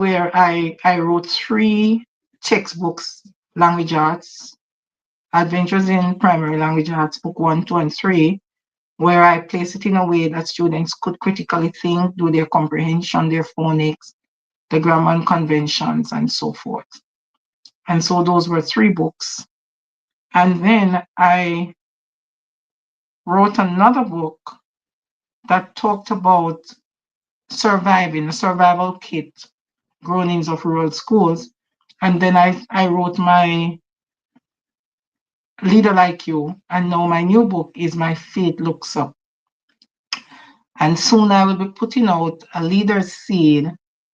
where I wrote 3 textbooks, language arts, Adventures in Primary Language Arts, book 1, 2, and 3, where I place it in a way that students could critically think, do their comprehension, their phonics, the grammar and conventions, and so forth. And so those were 3 books. And then I wrote another book that talked about surviving, a survival kit, groanings of rural schools. And then I wrote my Leader Like You. And now my new book is My Faith Looks Up. And soon I will be putting out a leader's seed,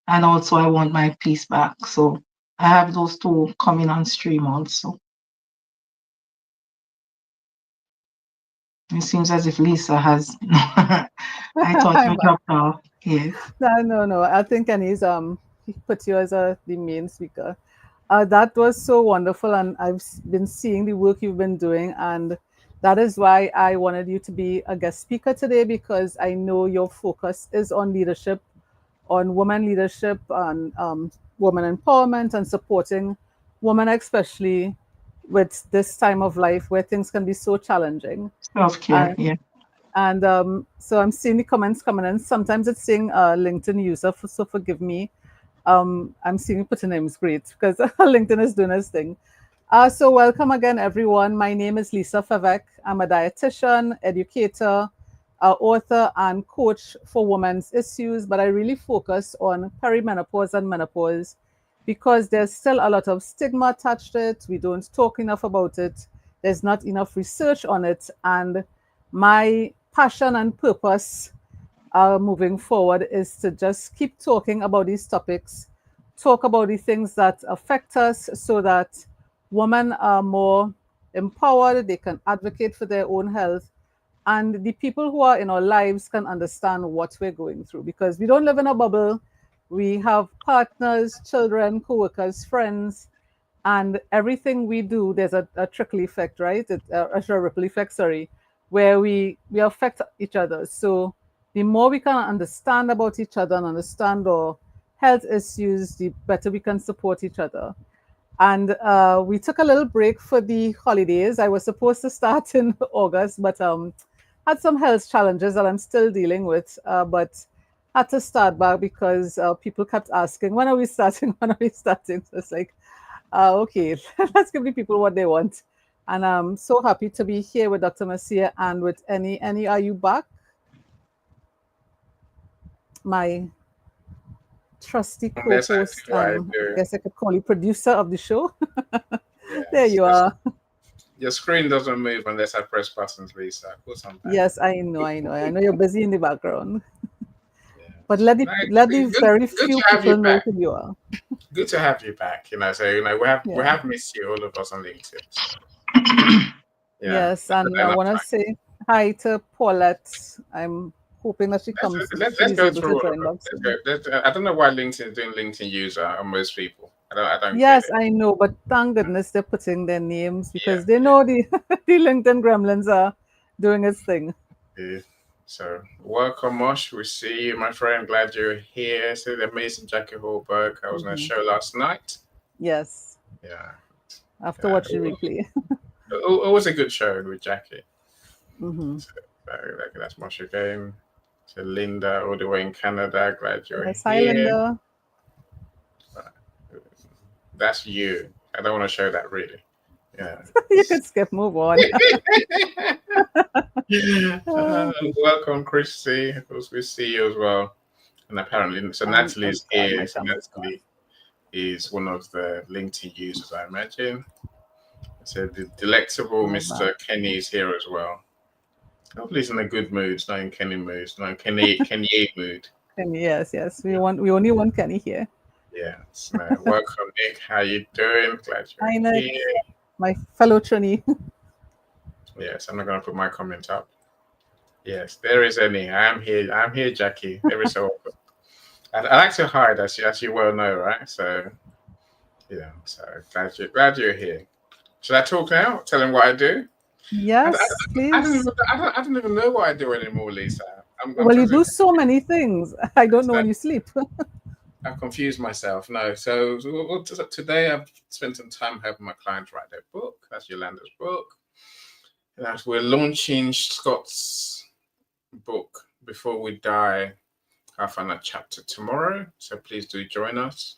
and also I want my peace back. So I have those 2 coming on stream also. It seems as if Lisa has. I thought you I'm back. dropped off. Yes. No. I think Annie's he put you as the main speaker. That was so wonderful, and I've been seeing the work you've been doing, and that is why I wanted you to be a guest speaker today, because I know your focus is on leadership, on women leadership, on women empowerment, and supporting women, especially with this time of life where things can be so challenging. Self care. And Yeah. so I'm seeing the comments coming in. Sometimes it's saying LinkedIn user, so forgive me. I'm seeing you put a name is great because LinkedIn is doing its thing. So welcome again, everyone. My name is Lisa Favec. I'm a dietitian, educator, author, and coach for women's issues, but I really focus on perimenopause and menopause because there's still a lot of stigma attached to it. We don't talk enough about it. There's not enough research on it. And my passion and purpose moving forward is to just keep talking about these topics, talk about the things that affect us so that women are more empowered, they can advocate for their own health, and the people who are in our lives can understand what we're going through because we don't live in a bubble. We have partners, children, co-workers, friends, and everything we do, there's a trickle effect, right? A ripple effect, sorry, where we affect each other. So the more we can understand about each other and understand our health issues, the better we can support each other. And we took a little break for the holidays. I was supposed to start in August, but had some health challenges that I'm still dealing with. But had to start back because people kept asking, when are we starting? When are we starting? So it's like, okay, let's give the people what they want. And I'm so happy to be here with Dr. Marcia and with Annie. Annie, are you back? My trusty Unless I co-host, do what I and I do. guess I could call you producer of the show. There Yes. you are. Your screen doesn't move unless I press buttons, Lisa. Put some back. Yes, I know, I know. I know you're busy in the background. But Yes. No, let the very good few to have you people know back. who you are. Good to have you back. So we Yeah. have missed you, all of us on LinkedIn. So yeah, Yes, and I enough want to time. say hi to Paulette. I'm hoping that she comes, Let's she's go able through to all of join them. back Let's go. soon. I don't know why LinkedIn is doing LinkedIn user on most people. I don't get Yes, it. I know, but thank goodness they're putting their names Yeah. because they know the the LinkedIn gremlins are doing its thing. Yeah. So welcome, Mosh. We see you, my friend. Glad you're here. See the amazing Jackie Holberg. I was on a Hmm. show last night. Yes, Yeah. I have to Yeah. watch the replay. It was a good show with Jackie. Hmm. So, that's Mosh again. To Linda, all the way in Canada. Glad you're Yes, hi here. Linda. Uh, That's you. I don't want to show that really. Yeah. You could skip, move on. Uh, welcome, Christy. Of course, we see you as well. And apparently, so Natalie Oh is God, here. my So camera's gone. Natalie is one of the LinkedIn users, I imagine. So the delectable Oh, back. Mr. Kenny is here as well. Hopefully, he's in a good mood, not in Kenny mood, not in Kenny mood. Kenny, yes. We only want Kenny here. Yeah. So, welcome, Nick. How you doing? Glad you're Hi Nick, here. my fellow Trini. Yes, I'm not gonna put my comment up. Yes, there is any. I'm here. I'm here, Jackie. Every so often. I like to hide, as you well know, right? So yeah. So glad you're here. Should I talk now? Tell him what I do. I, I, Yes, please. I don't even know what I do anymore, Lisa. I'm Well, you trying to. do so many things. I don't know when you sleep. I've confused myself. No, so today I've spent some time helping my clients write their book. That's Yolanda's book. And as we're launching Scott's book, Before We Die, our final chapter tomorrow. So please do join us.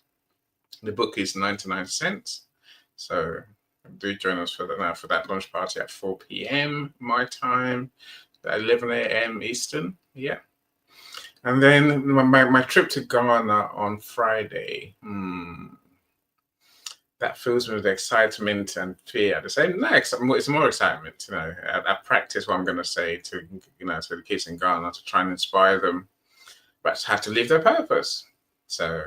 The book is 99 cents. So do join us for that launch party at 4 p.m. my time, 11 a.m. Eastern. Yeah. And then my trip to Ghana on Friday. That fills me with excitement and fear at the same. No, it's more excitement. I practice what I'm going to say to to the kids in Ghana to try and inspire them, but have to live their purpose. So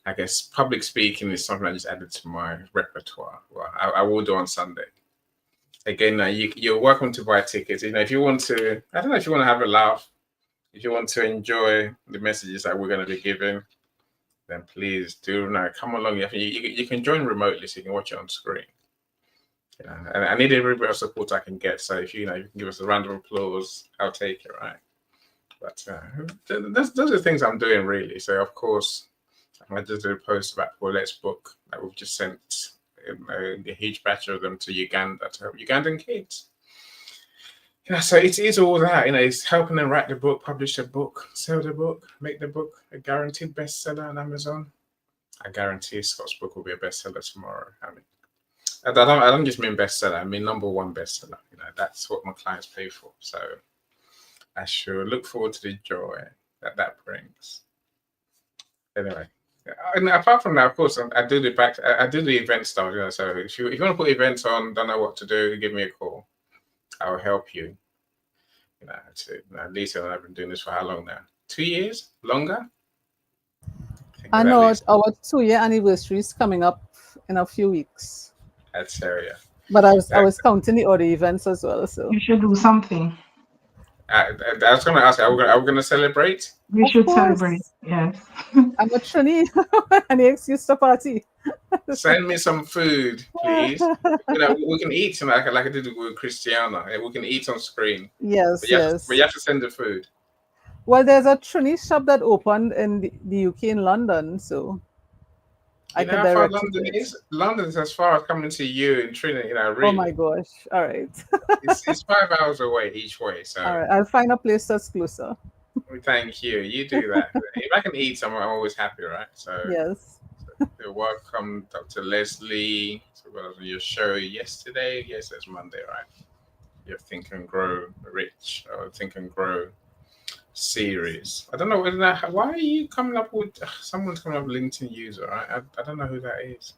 I guess public speaking is something I just added to my repertoire. Well, I will do on Sunday. Again, you're welcome to buy tickets. If you want to, I don't know if you want to have a laugh, if you want to enjoy the messages that we're going to be giving, then please do come along. You can join remotely, so you can watch it on screen. And I need every bit of support I can get. So if you can give us a round of applause, I'll take it, right? But those are the things I'm doing really. So of course, I just did a post about Paulette's book that we've just sent a huge batch of them to Uganda to help Ugandan kids. So it is all that, it's helping them write the book, publish the book, sell the book, make the book a guaranteed bestseller on Amazon. I guarantee Scott's book will be a bestseller tomorrow. I don't just mean bestseller, I mean number one bestseller. That's what my clients pay for. So I sure look forward to the joy that brings. Anyway. And apart from that, of course, I do the event stuff. So if you want to put events on, don't know what to do, give me a call. I'll help you. Lisa and I've been doing this for how long now? 2 years? Longer? I know our 2-year anniversary is coming up in a few weeks. That's area. But I was counting the other events as well. So you should do something. I was going to ask, are we going to celebrate? We should celebrate. Yes. I'm a Trini. Any excuse to party. Send me some food, please. We can eat like I did with Christiana. We can eat on screen. Yes, but you have to send the food. Well, there's a Trini shop that opened in the UK in London, so I can direct you. London is. London's as far as coming to you in Trinity. Really. Oh my gosh! All right. it's 5 hours away each way. So. All right, I'll find a place that's closer. Thank you. You do that. If I can eat somewhere, I'm always happy, right? So. Yes. You're welcome, Dr. Leslie. So was on your show yesterday. Yes, it's Monday, right? Your Think and Grow Rich or Think and Grow series. I don't know why are you coming up with someone's coming up with LinkedIn user, right? I don't know who that is.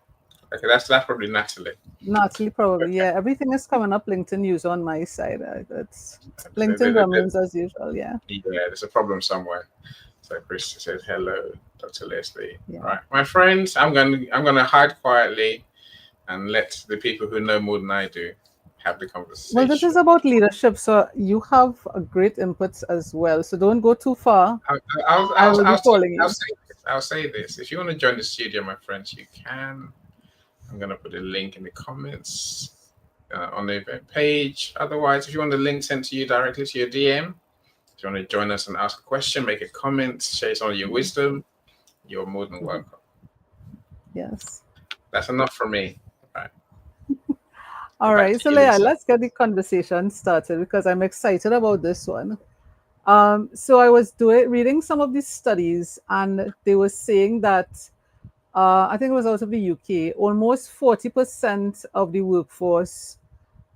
Okay, that's probably Natalie. Natalie, probably. Yeah, everything is coming up LinkedIn user on my side. It's LinkedIn gremlins as usual. Yeah, there's a problem somewhere. So Chris says hello, Dr. Leslie. Yeah. All right, my friends, I'm gonna hide quietly and let the people who know more than I do have the conversation. Well, this is about leadership, so you have a great inputs as well. So don't go too far. I'll say this. If you want to join the studio, my friends, you can. I'm gonna put a link in the comments on the event page. Otherwise, if you want the link sent to you directly to your DM. If you want to join us and ask a question, make a comment, share some of your wisdom, you're more than welcome. Yes. That's enough for me. Right. All right. So Leah, let's get the conversation started because I'm excited about this one. So I was reading some of these studies and they were saying that I think it was out of the UK, almost 40% of the workforce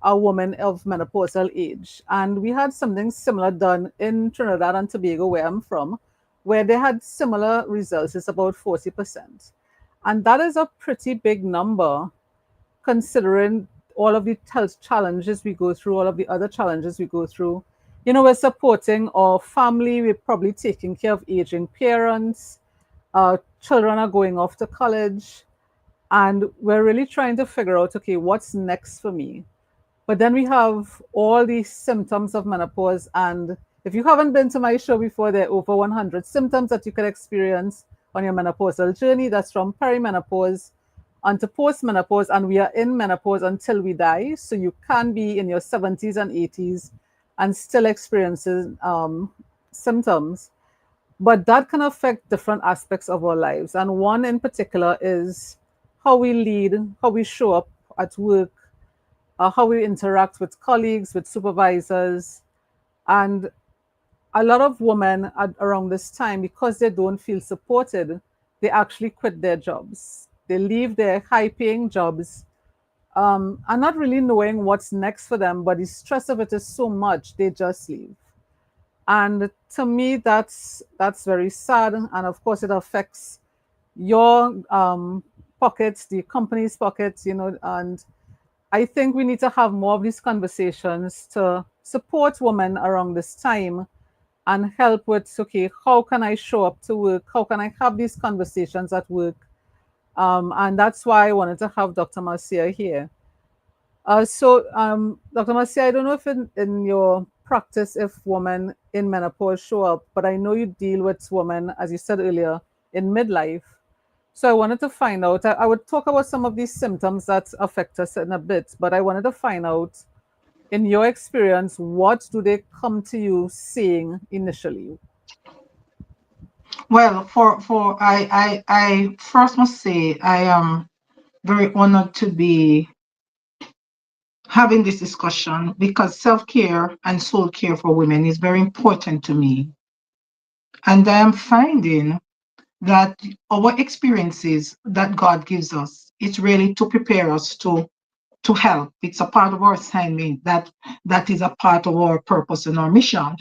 are women of menopausal age. And we had something similar done in Trinidad and Tobago, where I'm from, where they had similar results. It's about 40%. And that is a pretty big number, considering all of the health challenges we go through, all of the other challenges we go through. We're supporting our family. We're probably taking care of aging parents. Children are going off to college. And we're really trying to figure out, okay, what's next for me? But then we have all these symptoms of menopause. And if you haven't been to my show before, there are over 100 symptoms that you can experience on your menopausal journey. That's from perimenopause onto postmenopause. And we are in menopause until we die. So you can be in your 70s and 80s and still experiencing symptoms. But that can affect different aspects of our lives. And one in particular is how we lead, how we show up at work, how we interact with colleagues, with supervisors. And a lot of women around this time, because they don't feel supported, they actually quit their jobs. They leave their high paying jobs and not really knowing what's next for them, but the stress of it is so much, they just leave. And to me, that's very sad. And of course, it affects your pockets, the company's pockets, and I think we need to have more of these conversations to support women around this time and help with, okay, how can I show up to work? How can I have these conversations at work? And that's why I wanted to have Dr. Marcia here. Dr. Marcia, I don't know if in your practice, if women in menopause show up, but I know you deal with women, as you said earlier, in midlife. So I wanted to find out, I would talk about some of these symptoms that affect us in a bit, but I wanted to find out, in your experience, what do they come to you saying initially? Well, for I first must say I am very honored to be having this discussion because self-care and soul care for women is very important to me. And I am finding that our experiences that God gives us, it's really to prepare us to help. It's a part of our assignment that is a part of our purpose and our mission.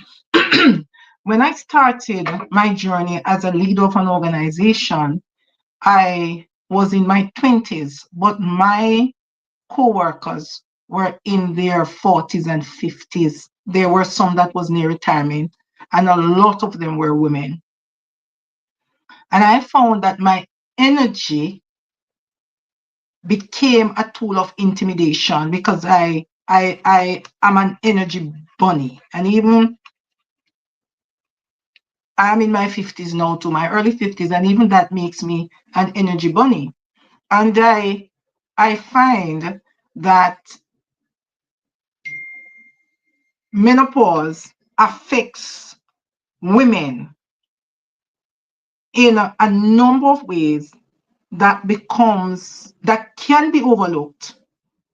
When I started my journey as a leader of an organization, I was in my 20s, but my co-workers were in their 40s and 50s. There were some that was near retirement, and a lot of them were women. And I found that my energy became a tool of intimidation because I am an energy bunny. And even I'm in my 50s now, to my early 50s, and even that makes me an energy bunny. And I find that menopause affects women in a number of ways that can be overlooked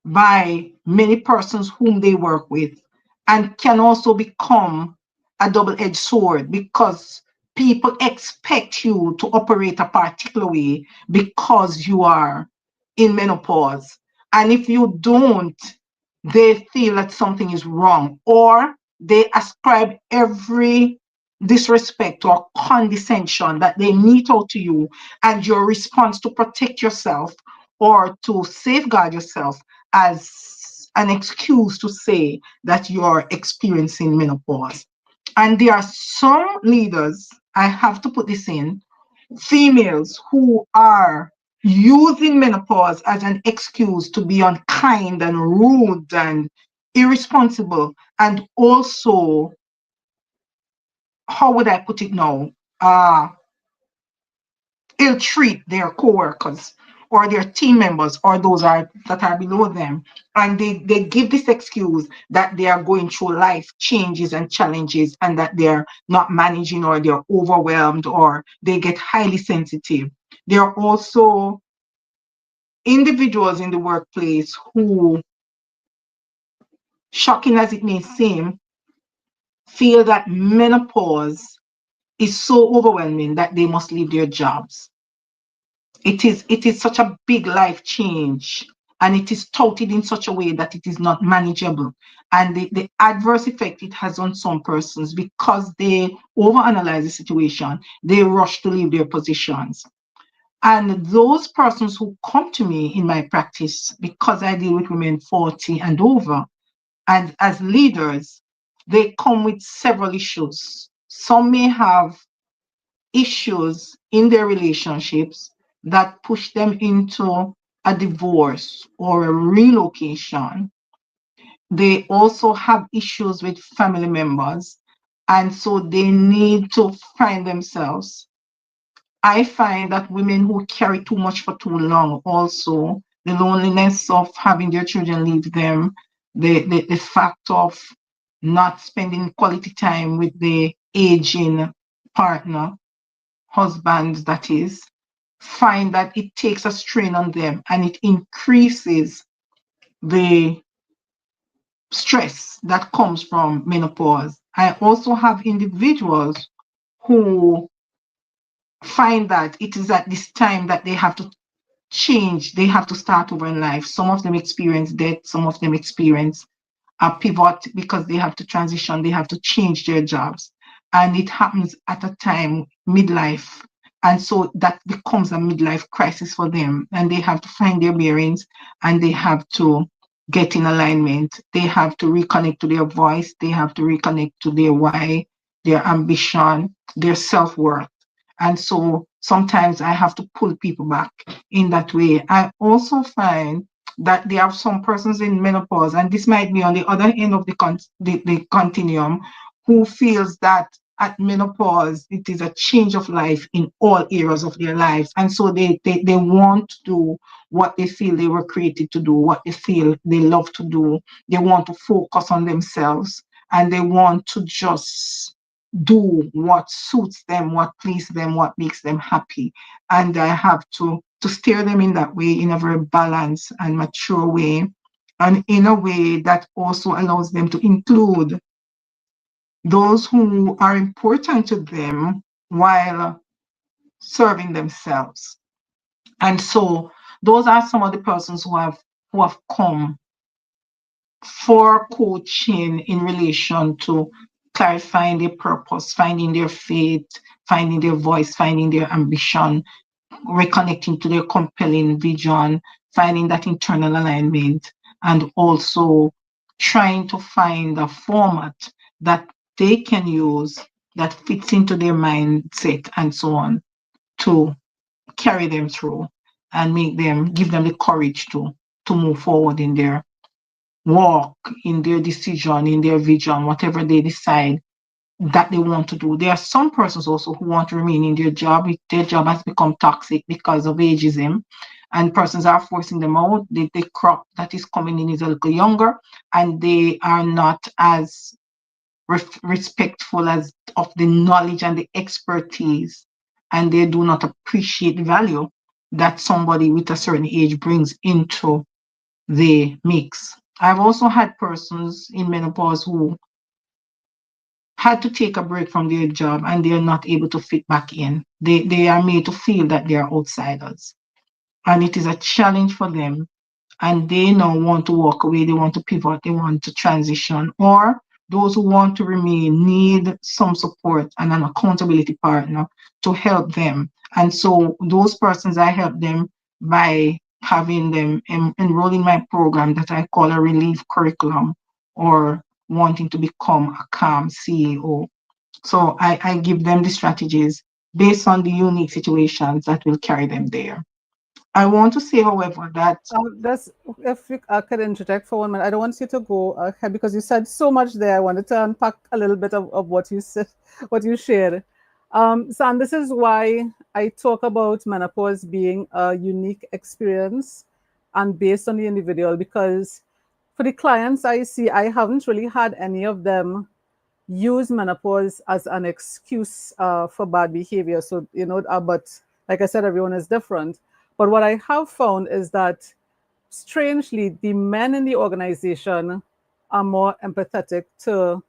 by many persons whom they work with, and can also become a double-edged sword because people expect you to operate a particular way because you are in menopause. And if you don't, they feel that something is wrong, or they ascribe every disrespect or condescension that they mete out to you, and your response to protect yourself or to safeguard yourself as an excuse to say that you're experiencing menopause. And there are some leaders, I have to put this in, females who are using menopause as an excuse to be unkind and rude and irresponsible, and also, how would I put it now? Uh, Ill treat their co-workers or their team members or those that are below them. And they give this excuse that they are going through life changes and challenges, and that they're not managing, or they're overwhelmed, or they get highly sensitive. There are also individuals in the workplace who, shocking as it may seem, feel that menopause is so overwhelming that they must leave their jobs. It is such a big life change, and it is touted in such a way that it is not manageable. And the adverse effect it has on some persons, because they overanalyze the situation, they rush to leave their positions. And those persons who come to me in my practice, because I deal with women 40 and over, and as leaders, they come with several issues. Some may have issues in their relationships that push them into a divorce or a relocation. They also have issues with family members, and so they need to find themselves. I find that women who carry too much for too long, also the loneliness of having their children leave them, the fact of not spending quality time with the aging partner, husbands that is, find that it takes a strain on them and it increases the stress that comes from menopause. I also have individuals who find that it is at this time that they have to change, they have to start over in life. Some of them experience death, some of them experience a pivot because they have to transition, they have to change their jobs. And it happens at a time, midlife. And so that becomes a midlife crisis for them. And they have to find their bearings and they have to get in alignment. They have to reconnect to their voice, they have to reconnect to their why, their ambition, their self worth. And so sometimes I have to pull people back in that way. I also find that there are some persons in menopause, and this might be on the other end of the continuum, who feels that at menopause it is a change of life in all areas of their lives, and so they want to do what they feel they were created to do, what they feel they love to do. They want to focus on themselves and they want to just do what suits them, what pleases them, what makes them happy. And I have to steer them in that way, in a very balanced and mature way, and in a way that also allows them to include those who are important to them while serving themselves. And so those are some of the persons who have come for coaching in relation to clarifying their purpose, finding their faith, finding their voice, finding their ambition, reconnecting to their compelling vision, finding that internal alignment, and also trying to find a format that they can use that fits into their mindset and so on, to carry them through and give them the courage to move forward in their walk, in their decision, in their vision, whatever they decide that they want to do. There are some persons also who want to remain in their job if their job has become toxic because of ageism, and persons are forcing them out. The crop that is coming in is a little younger, and they are not as respectful as of the knowledge and the expertise, and they do not appreciate the value that somebody with a certain age brings into the mix. I've also had persons in menopause who had to take a break from their job and they are not able to fit back in. They are made to feel that they are outsiders. And it is a challenge for them. And they now want to walk away, they want to pivot, they want to transition. Or those who want to remain need some support and an accountability partner to help them. And so those persons, I help them by having them enroll in my program that I call a relief curriculum, or wanting to become a calm CEO. So I give them the strategies based on the unique situations that will carry them there. I want to say, however, that That's, if you could interject for 1 minute, I don't want you to go ahead because you said so much there. I wanted to unpack a little bit of what you said, what you shared. So, and this is why I talk about menopause being a unique experience and based on the individual, because for the clients I see, I haven't really had any of them use menopause as an excuse for bad behavior. So, but like I said, everyone is different. But what I have found is that, strangely, the men in the organization are more empathetic to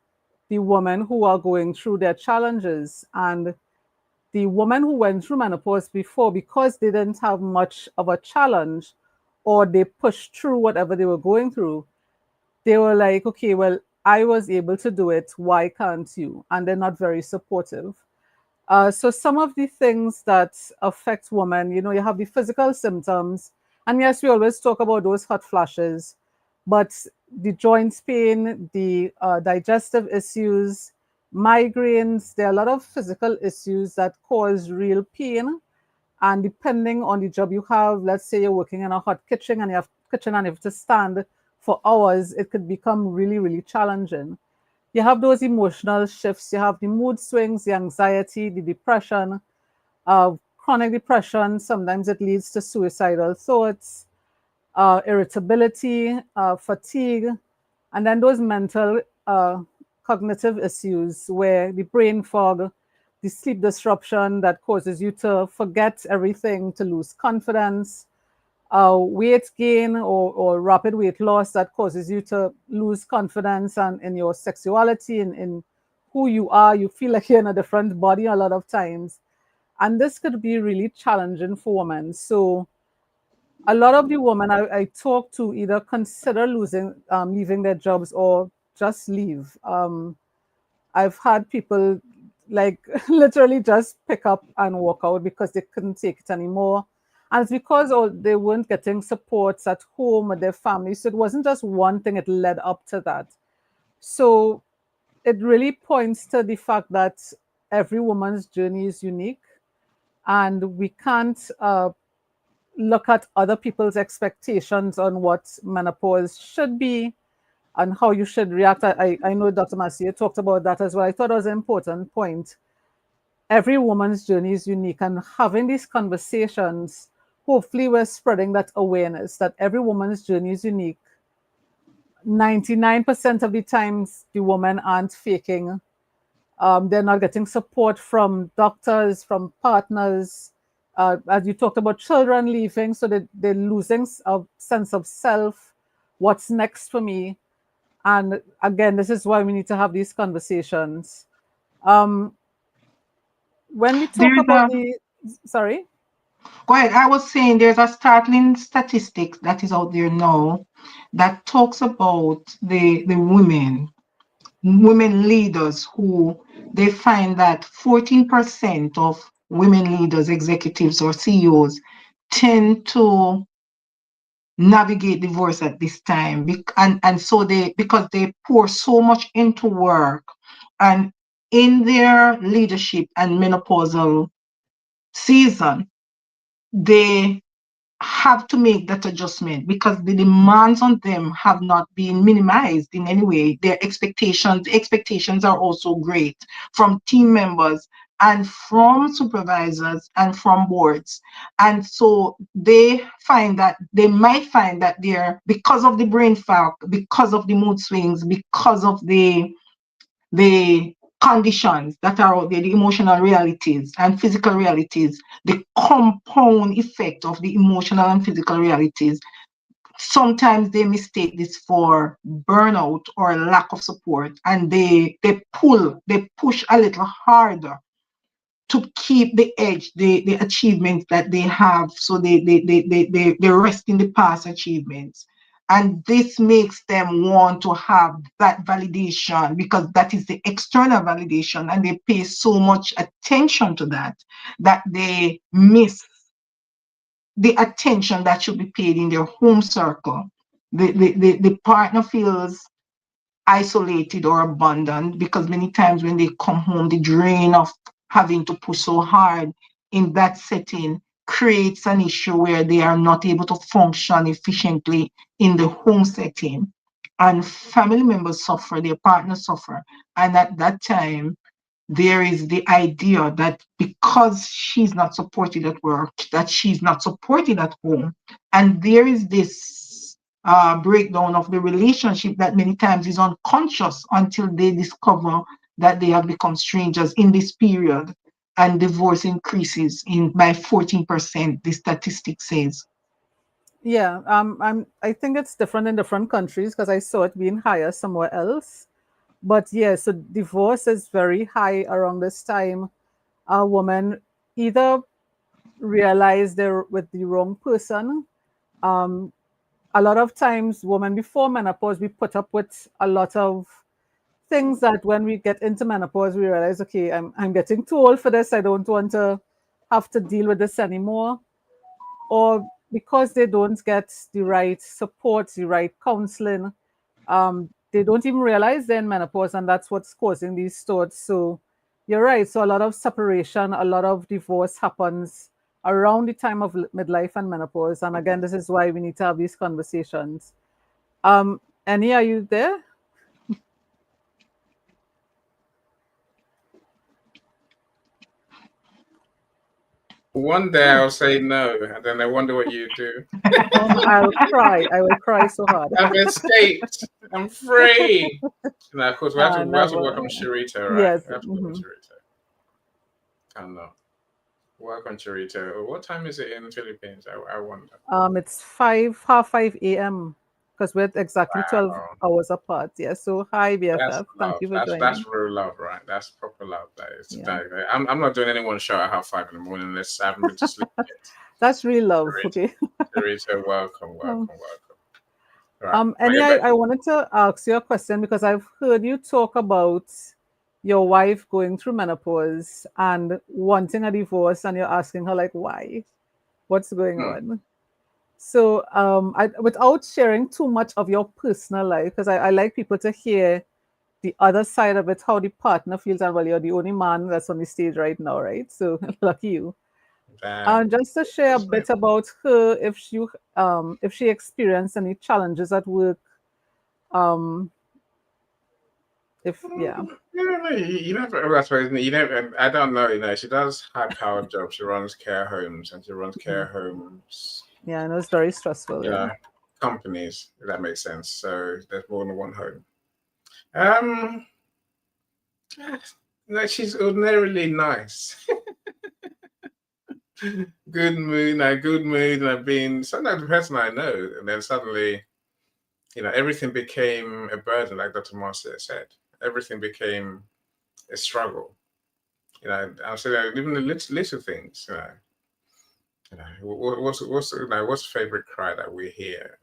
the women who are going through their challenges. And the women who went through menopause before, because they didn't have much of a challenge or they pushed through whatever they were going through, they were like, okay, well, I was able to do it. Why can't you? And they're not very supportive. So some of the things that affect women, you have the physical symptoms. And yes, we always talk about those hot flashes, but the joints pain, the digestive issues, migraines, there are a lot of physical issues that cause real pain. And depending on the job you have, let's say you're working in a hot kitchen and you have to stand for hours, it could become really, really challenging. You have those emotional shifts, you have the mood swings, the anxiety, the depression, chronic depression. Sometimes it leads to suicidal thoughts, irritability, fatigue, and then those mental cognitive issues where the brain fog, the sleep disruption that causes you to forget everything, to lose confidence, weight gain or rapid weight loss that causes you to lose confidence and in your sexuality and in who you are. You feel like you're in a different body a lot of times. And this could be really challenging for women. So a lot of the women I talk to either consider leaving their jobs or just leave. I've had people like literally just pick up and walk out because they couldn't take it anymore. And it's because they weren't getting supports at home with their family. So it wasn't just one thing, it led up to that. So it really points to the fact that every woman's journey is unique and we can't look at other people's expectations on what menopause should be and how you should react. I know Dr. Marcia talked about that as well. I thought it was an important point. Every woman's journey is unique, and having these conversations, hopefully we're spreading that awareness that every woman's journey is unique. 99% of the times the women aren't faking. They're not getting support from doctors, from partners. As you talked about children leaving, so they're losing a sense of self. What's next for me? And again, this is why we need to have these conversations. When we talk There's about a sorry? Go ahead. I was saying there's a startling statistic that is out there now that talks about the women leaders who they find that 14% of women leaders, executives or CEOs tend to navigate divorce at this time and so they because they pour so much into work and in their leadership and menopausal season they have to make that adjustment because the demands on them have not been minimized in any way. Their expectations are also great from team members and from supervisors and from boards. And so they might find that they're, because of the brain fog, because of the mood swings, because of the conditions that are out there, the emotional realities and physical realities, the compound effect of the emotional and physical realities. Sometimes they mistake this for burnout or lack of support, and they push a little harder to keep the edge, the achievements that they have. So they rest in the past achievements. And this makes them want to have that validation because that is the external validation. And they pay so much attention to that that they miss the attention that should be paid in their home circle. The partner feels isolated or abandoned because many times when they come home, the drain of having to push so hard in that setting creates an issue where they are not able to function efficiently in the home setting. And family members suffer, their partners suffer. And at that time, there is the idea that because she's not supported at work, that she's not supported at home. And there is this breakdown of the relationship that many times is unconscious until they discover that they have become strangers in this period. And divorce increases in by 14%, the statistic says. Yeah, I think it's different in different countries because I saw it being higher somewhere else. But yeah, so divorce is very high around this time. A woman either realize they're with the wrong person. Um, a lot of times, women before menopause, we put up with a lot of things that when we get into menopause, we realize, okay, I'm getting too old for this. I don't want to have to deal with this anymore. Or because they don't get the right support, the right counseling, they don't even realize they're in menopause, and that's what's causing these thoughts. So you're right. So a lot of separation, a lot of divorce happens around the time of midlife and menopause. And again, this is why we need to have these conversations. Annie, are you there? One day I'll say no, and then I wonder what you do. I'll cry. I will cry so hard. I've escaped. I'm free. Now, of course, we have to Never. welcome Sharita, right? Yes. We have to welcome Sharita. cannot. Welcome, Charito. What time is it in the Philippines? I wonder. It's 5:30 a.m. because we're exactly 12 Wow. hours apart. Yeah. So hi That's BFF. Thank love. you for That's joining. real love, right? That's proper love. That is. Yeah. That, I'm not doing anyone show at 5:30 in the morning unless I haven't been to sleep yet. That's real love. Teresa, Okay. Teresa, welcome, Um, welcome, welcome. Right. Annie, Okay, I but wanted to ask you a question because I've heard you talk about your wife going through menopause and wanting a divorce, and you're asking her like, why? What's going hmm, on? So, without sharing too much of your personal life, because I like people to hear the other side of it, how the partner feels, and well, you're the only man that's on the stage right now, right? So lucky you. damn. And just to share a That's me. bit about her, if she experienced any challenges at work, um, if yeah, You never, you never, I suppose, you never, I don't know, she does high powered jobs. She runs care homes and she runs care mhm. homes, Yeah, I know it's very stressful. you Yeah, know, companies, if that makes sense. So there's more than one home. Um, no, she's ordinarily nice. Good mood, good mood, and I've been sometimes the person I know, and then suddenly, everything became a burden, like Dr. Marcia said. Everything became a struggle. I'll say that even the little things, what's the favorite cry that we hear?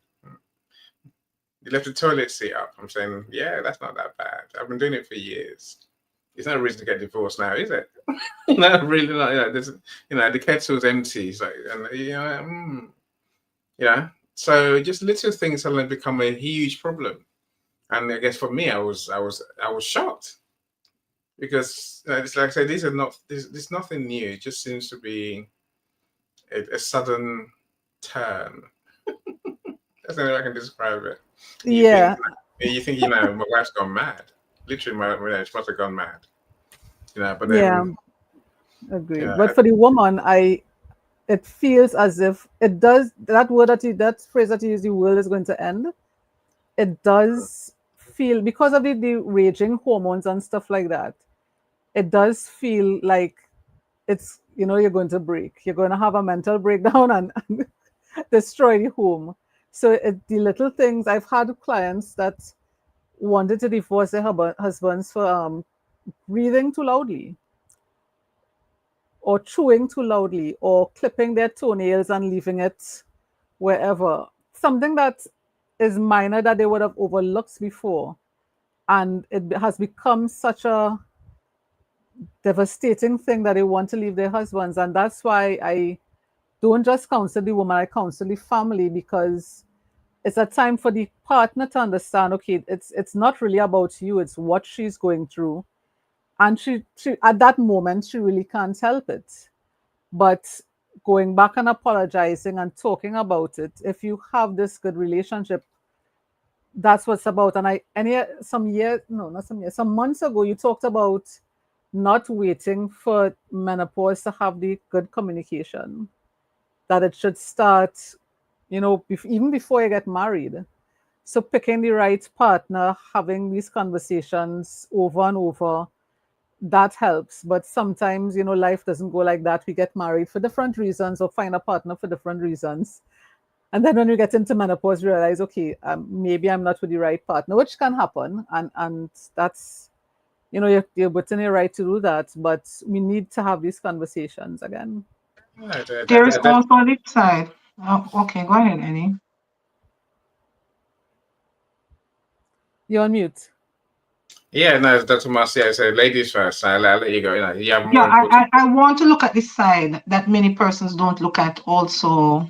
You left the toilet seat up. I'm saying, yeah, that's not that bad. I've been doing it for years. It's no reason to get divorced now, is it? No, really not. There's, the kettle's empty. It's like, and yeah. So just little things suddenly become a huge problem. And I guess for me, I was shocked because it's like I said, these are not. There's nothing new. It just seems to be a sudden turn. That's the only way I can describe it. You think, yeah, my wife's gone mad. Literally, she must have gone mad. But yeah, then, agreed. yeah, But for the woman, it feels as if it does that phrase that you use, the world is going to end. It does feel because of the raging hormones and stuff like that. It does feel like it's you're going to break. You're going to have a mental breakdown and destroy the home. So the little things I've had clients that wanted to divorce their husbands for breathing too loudly or chewing too loudly or clipping their toenails and leaving it wherever. Something that is minor that they would have overlooked before. And it has become such a devastating thing that they want to leave their husbands. And that's why I don't just counsel the woman, I counsel the family because it's a time for the partner to understand, okay, it's not really about you, it's what she's going through. And she at that moment she really can't help it. But going back and apologizing and talking about it, if you have this good relationship, that's what's about. And some years, no, not some years, some months ago, you talked about not waiting for menopause to have the good communication, that it should start, even before you get married. So picking the right partner, having these conversations over and over, that helps. But sometimes, life doesn't go like that. We get married for different reasons or find a partner for different reasons. And then when we get into menopause, we realize, okay, maybe I'm not with the right partner, which can happen. And that's, you're within your right to do that. But we need to have these conversations again. yeah, There is also a flip side. Oh, okay, go ahead, Annie. You're on mute. yeah, no, Dr. Marcia said, ladies first. I'll let you go. You have Yeah, more important. I want to look at this side that many persons don't look at also,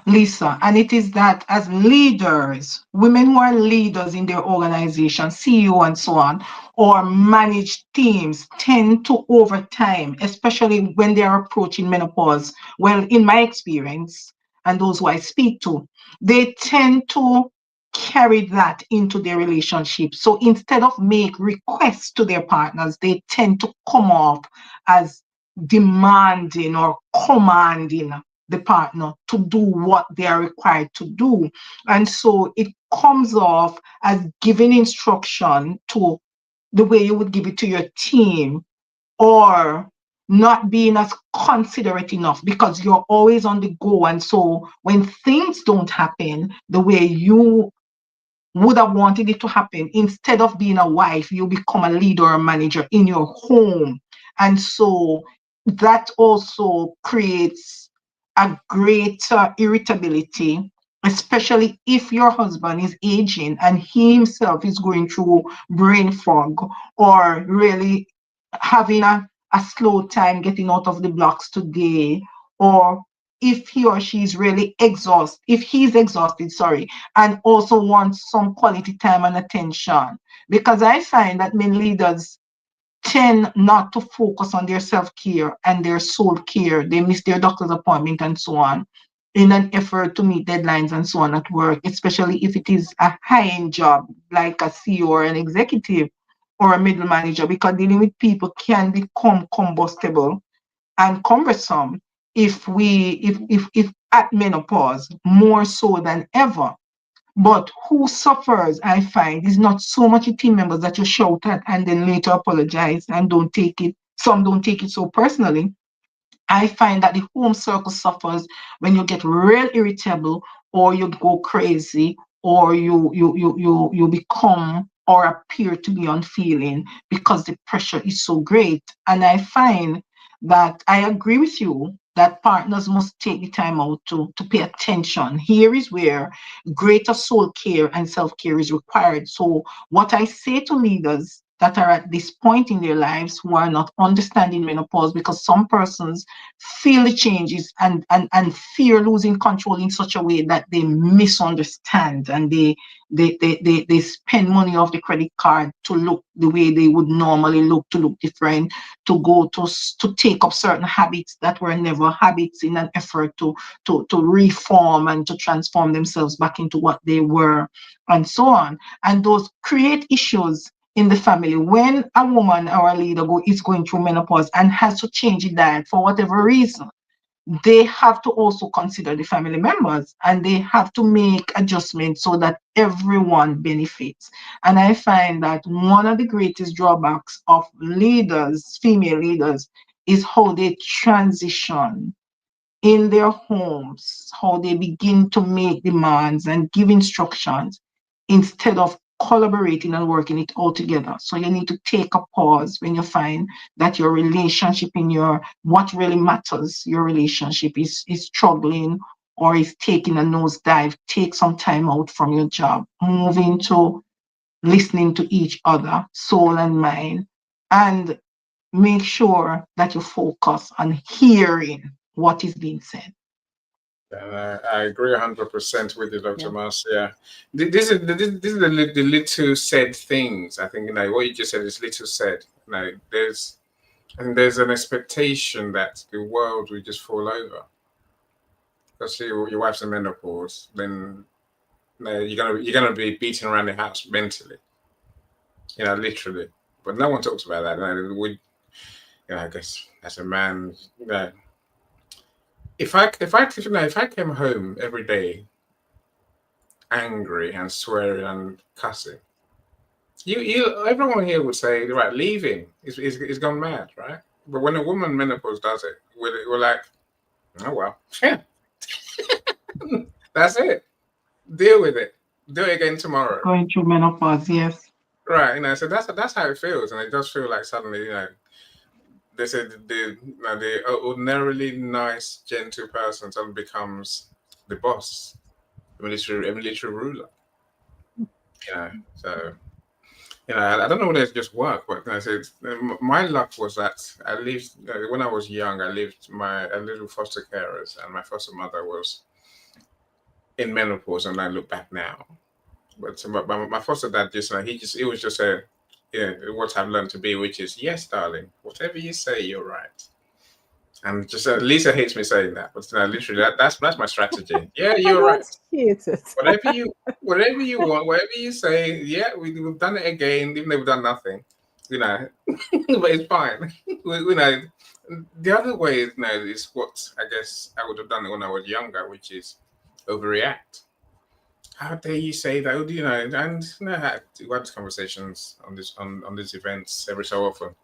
Lisa, and it is that as leaders, women who are leaders in their organization, CEO and so on, or manage teams tend to, over time, especially when they are approaching menopause, well, in my experience, and those who I speak to, they tend to carry that into their relationship. So instead of make requests to their partners, they tend to come off as demanding or commanding the partner to do what they are required to do. And so it comes off as giving instruction to the way you would give it to your team, or not being as considerate enough because you're always on the go. And so when things don't happen the way you would have wanted it to happen, instead of being a wife, you become a leader or a manager in your home. And so that also creates a greater irritability, especially if your husband is aging and he himself is going through brain fog, or really having a slow time getting out of the blocks today, or if he or she is really exhausted, if he's exhausted, sorry, and also wants some quality time and attention. Because I find that many leaders tend not to focus on their self-care and their soul care. They miss their doctor's appointment and so on in an effort to meet deadlines and so on at work, especially if it is a high-end job like a CEO or an executive or a middle manager, because dealing with people can become combustible and cumbersome if at menopause more so than ever. But who suffers, I find, is not so much the team members that you shout at and then later apologize and don't take it. Some don't take it so personally. I find that the home circle suffers when you get real irritable, or you go crazy, or you become or appear to be unfeeling because the pressure is so great. And I find that I agree with you that partners must take the time out to pay attention. Here is where greater soul care and self-care is required. So what I say to leaders that are at this point in their lives who are not understanding menopause, because some persons feel the changes and fear losing control in such a way that they misunderstand, and they spend money off the credit card to look the way they would normally look, to look different, to go to take up certain habits that were never habits, in an effort to reform and to transform themselves back into what they were, and so on. And those create issues in the family. When a woman or a leader is going through menopause and has to change the diet for whatever reason, they have to also consider the family members, and they have to make adjustments so that everyone benefits. And I find that one of the greatest drawbacks of leaders, female leaders, is how they transition in their homes, how they begin to make demands and give instructions instead of collaborating and working it all together. So you need to take a pause when you find that your relationship in your what really matters, your relationship is struggling or is taking a nosedive. Take some time out from your job, move into listening to each other, soul and mind, and make sure that you focus on hearing what is being said. And I agree 100% with you, Dr. Yeah. Marcia. This is the little said things. I think, what you just said is little said. There's an expectation that the world will just fall over. Because your wife's in menopause, then you're gonna be beating around the house mentally, literally. But no one talks about that. I guess as a man, if I came home every day angry and swearing and cussing, everyone here would say, right, leave him. He's gone mad, right? But when a woman menopause does it, we're like, oh well, yeah, that's it. Deal with it. Do it again tomorrow. Going through menopause, yes. Right, so that's how it feels, and it does feel like suddenly, they say the ordinarily nice, gentle person suddenly becomes the boss, a military ruler. So I don't know whether it's just work, but my luck was that I lived when I was young. I lived a little foster carers, and my foster mother was in menopause, and I look back now. But my foster dad it was just what I've learned to be, which is yes, darling, whatever you say, you're right. And just Lisa hates me saying that, but literally that's my strategy. Yeah, I you're right. don't hate it. Whatever you want, whatever you say. Yeah, we've done it again, even though we've done nothing. But it's fine. The other way is what I guess I would have done when I was younger, which is overreact. How dare you say that? And we had conversations on these events every so often.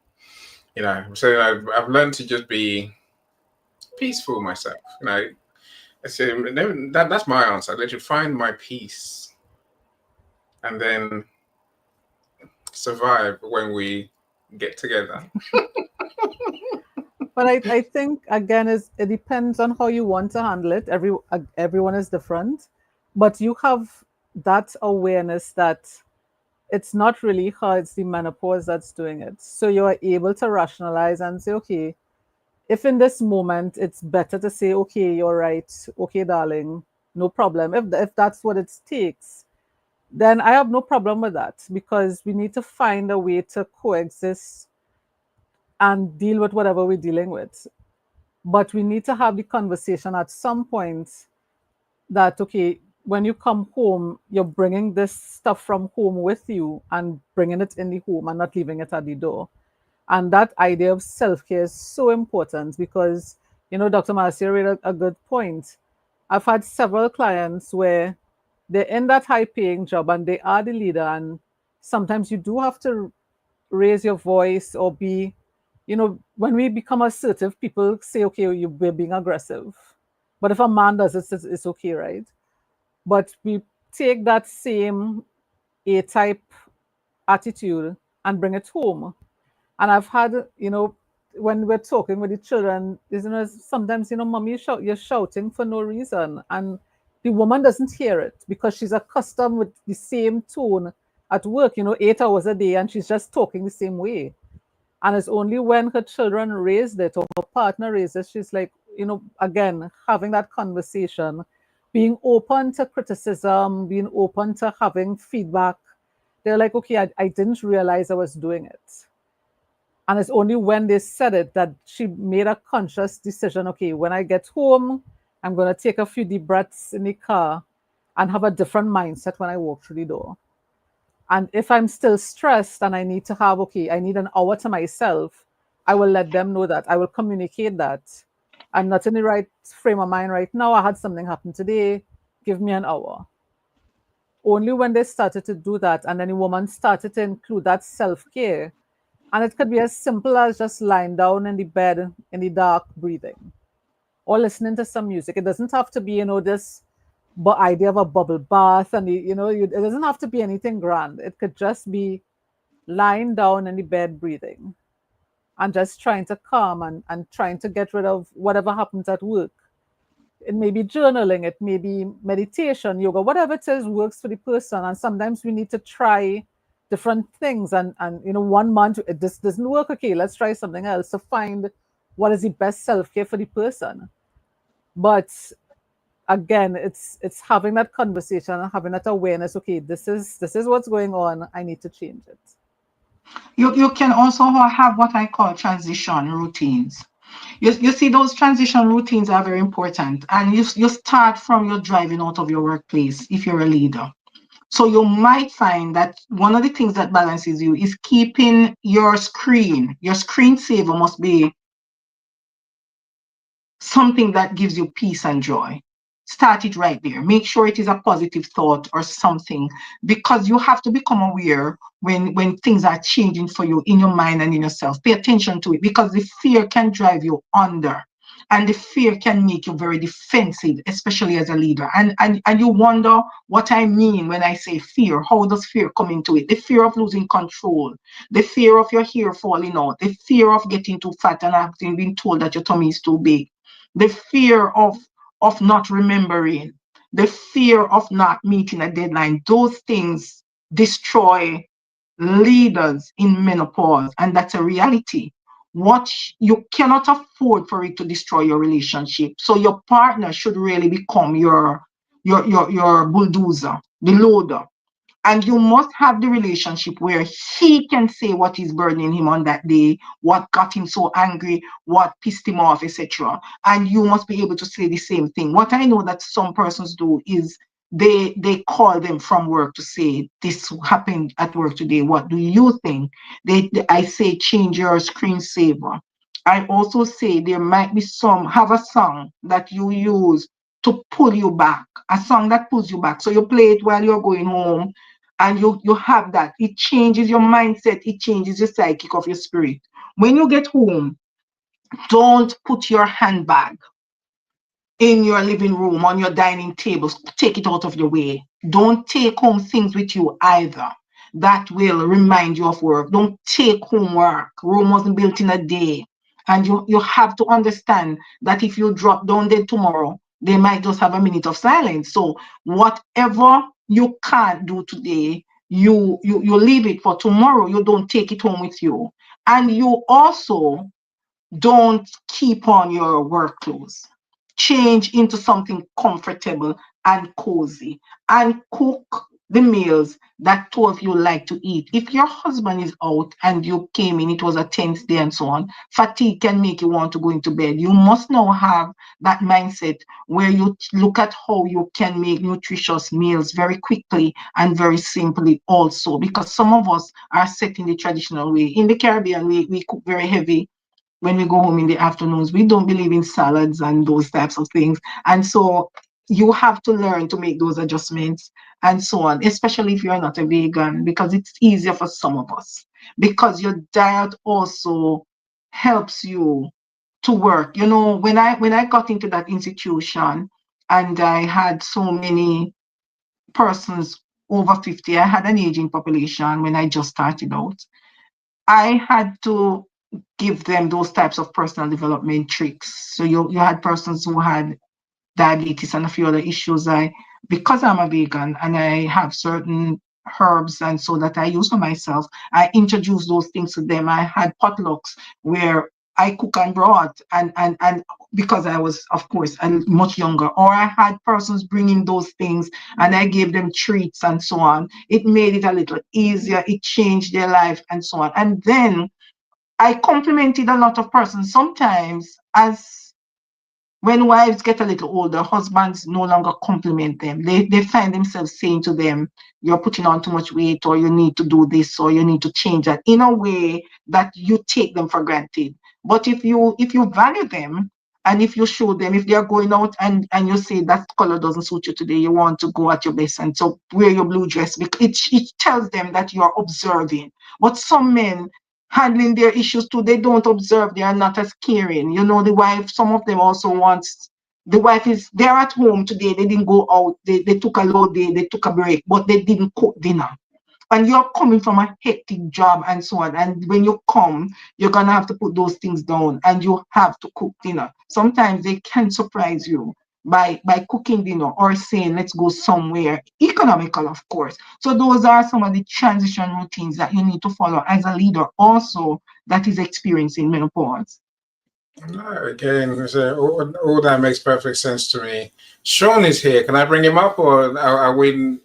So I've learned to just be peaceful myself. I say that's my answer. Let you find my peace, and then survive when we get together. But I think again is it depends on how you want to handle it. Everyone is different, but you have that awareness that it's not really her, it's the menopause that's doing it. So you're able to rationalize and say, okay, if in this moment it's better to say, okay, you're right, okay, darling, no problem. If that's what it takes, then I have no problem with that because we need to find a way to coexist and deal with whatever we're dealing with. But we need to have the conversation at some point that, okay, when you come home, you're bringing this stuff from home with you and bringing it in the home and not leaving it at the door. And that idea of self care is so important because, Dr. Marcia made a good point. I've had several clients where they're in that high paying job and they are the leader. And sometimes you do have to raise your voice or be, when we become assertive, people say, okay, we're being aggressive. But if a man does it, it's okay, right? But we take that same A type attitude and bring it home. And I've had, when we're talking with the children, sometimes, mommy, you're shouting for no reason. And the woman doesn't hear it because she's accustomed with the same tone at work, 8 hours a day, and she's just talking the same way. And it's only when her children raised it or her partner raised it, she's like, again, having that conversation, being open to criticism, being open to having feedback. They're like, okay, I didn't realize I was doing it. And it's only when they said it that she made a conscious decision. Okay, when I get home, I'm going to take a few deep breaths in the car and have a different mindset when I walk through the door. And if I'm still stressed and I need to have, okay, I need an hour to myself, I will let them know that. I will communicate that. I'm not in the right frame of mind right now. I had something happen today. Give me an hour. Only when they started to do that, and then the woman started to include that self care. And it could be as simple as just lying down in the bed in the dark, breathing, or listening to some music. It doesn't have to be, this idea of a bubble bath, and it doesn't have to be anything grand. It could just be lying down in the bed, breathing, and just trying to calm and trying to get rid of whatever happens at work. It may be journaling, it may be meditation, yoga, whatever it is works for the person. And sometimes we need to try different things. And 1 month, this doesn't work. Okay, let's try something else to find what is the best self-care for the person. But again, it's having that conversation and having that awareness. Okay, this is what's going on. I need to change it. You can also have what I call transition routines. You see, those transition routines are very important. And you start from your driving out of your workplace if you're a leader. So you might find that one of the things that balances you is keeping your screensaver must be something that gives you peace and joy. Start it right there. Make sure it is a positive thought or something, because you have to become aware when things are changing for you in your mind and in yourself. Pay attention to it, because the fear can drive you under. And the fear can make you very defensive, especially as a leader. And you wonder what I mean when I say fear. How does fear come into it? The fear of losing control, the fear of your hair falling out, the fear of getting too fat and having been told that your tummy is too big, the fear of not remembering, the fear of not meeting a deadline. Those things destroy leaders in menopause, and that's a reality. What you cannot afford for it to destroy your relationship. So your partner should really become your bulldozer, the loader. And you must have the relationship where he can say what is burdening him on that day, what got him so angry, what pissed him off, etc. And you must be able to say the same thing. What I know that some persons do is they call them from work to say, this happened at work today, what do you think? I say, change your screensaver. I also say there might be have a song that you use to pull you back, a song that pulls you back. So you play it while you're going home, and you have that. It changes your mindset, it changes your psychic of your spirit. When you get home, don't put your handbag in your living room, on your dining table. Take it out of your way. Don't take home things with you either that will remind you of work. Don't take home work. Rome wasn't built in a day. And you have to understand that if you drop down dead tomorrow, they might just have a minute of silence. So whatever you can't do today, you leave it for tomorrow. You don't take it home with you. And you also don't keep on your work clothes. Change into something comfortable and cozy and cook the meals that two of you like to eat. If your husband is out and you came in, it was a tense day and so on, fatigue can make you want to go into bed. You must now have that mindset where you look at how you can make nutritious meals very quickly and very simply also, because some of us are set in the traditional way. In the Caribbean, we cook very heavy when we go home in the afternoons. We don't believe in salads and those types of things. And so you have to learn to make those adjustments and so on, especially if you're not a vegan, because it's easier for some of us. Because your diet also helps you to work. You know, when I got into that institution and I had so many persons over 50, I had an aging population when I just started out. I had to give them those types of personal development tricks. So you had persons who had diabetes and a few other issues. Because I'm a vegan and I have certain herbs and so that I use for myself, I introduced those things to them. I had potlucks where I cook and brought and because I was, of course, much younger, or I had persons bringing those things and I gave them treats and so on. It made it a little easier. It changed their life and so on. And then I complimented a lot of persons. Sometimes, as when wives get a little older, husbands no longer compliment them. They find themselves saying to them, "You're putting on too much weight," or "You need to do this," or "You need to change that," in a way that you take them for granted. But if you value them, and if you show them, if they are going out and you say that color doesn't suit you today, you want to go at your best and so wear your blue dress, because it tells them that you are observing. But some men handling their issues too, they don't observe, they are not as caring. You know, the wife, some of them also wants, the wife is, they're at home today, they didn't go out, they took a low day, they took a break, but they didn't cook dinner. And you're coming from a hectic job and so on. And when you come, you're going to have to put those things down and you have to cook dinner. Sometimes they can surprise you by cooking dinner or saying, let's go somewhere economical, of course. So those are some of the transition routines that you need to follow as a leader also that is experiencing menopause. No, again, so all that makes perfect sense to me. Sean is here. Can I bring him up, or are we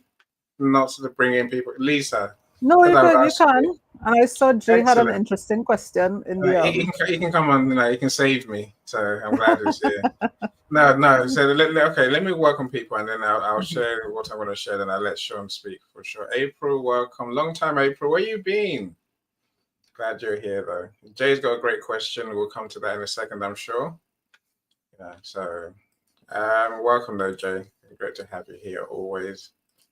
not sort of bringing people? Lisa, No, because you I would can, you ask can. you. And I saw Jay had an Excellent. interesting question in the He can come on. He can save me. So I'm glad he's here. No. So let me welcome people, and then I'll share what I'm going to share. Then I'll let Sean speak for sure. April, welcome. Long time, April. Where you been? Glad you're here, though. Jay's got a great question. We'll come to that in a second, I'm sure. Yeah. So, welcome, though, Jay. Great to have you here always.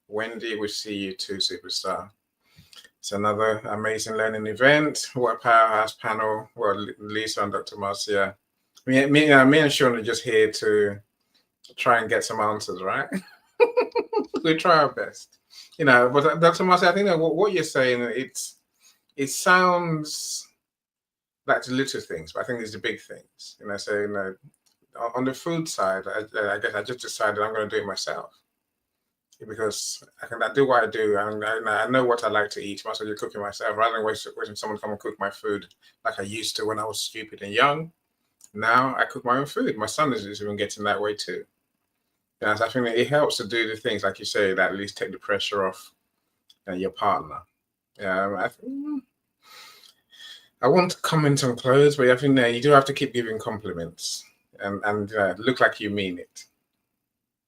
Wendy, we see you too, superstar. It's another amazing learning event. What a powerhouse panel. Well, Lisa and Dr. Marcia. Me and Sean are just here to try and get some answers, right? We try our best, But Dr. Marcia, I think that what you're saying, it sounds like the little things, but I think there's the big things. So on the food side, I guess I just decided I'm going to do it myself because I do what I do. I know what I like to eat. Might as well just cook it myself rather than waiting someone to come and cook my food like I used to when I was stupid and young. Now I cook my own food. My son is even getting that way too. So I think that it helps to do the things, like you say, that at least take the pressure off your partner. I want to comment on clothes, but I think you do have to keep giving compliments and look like you mean it.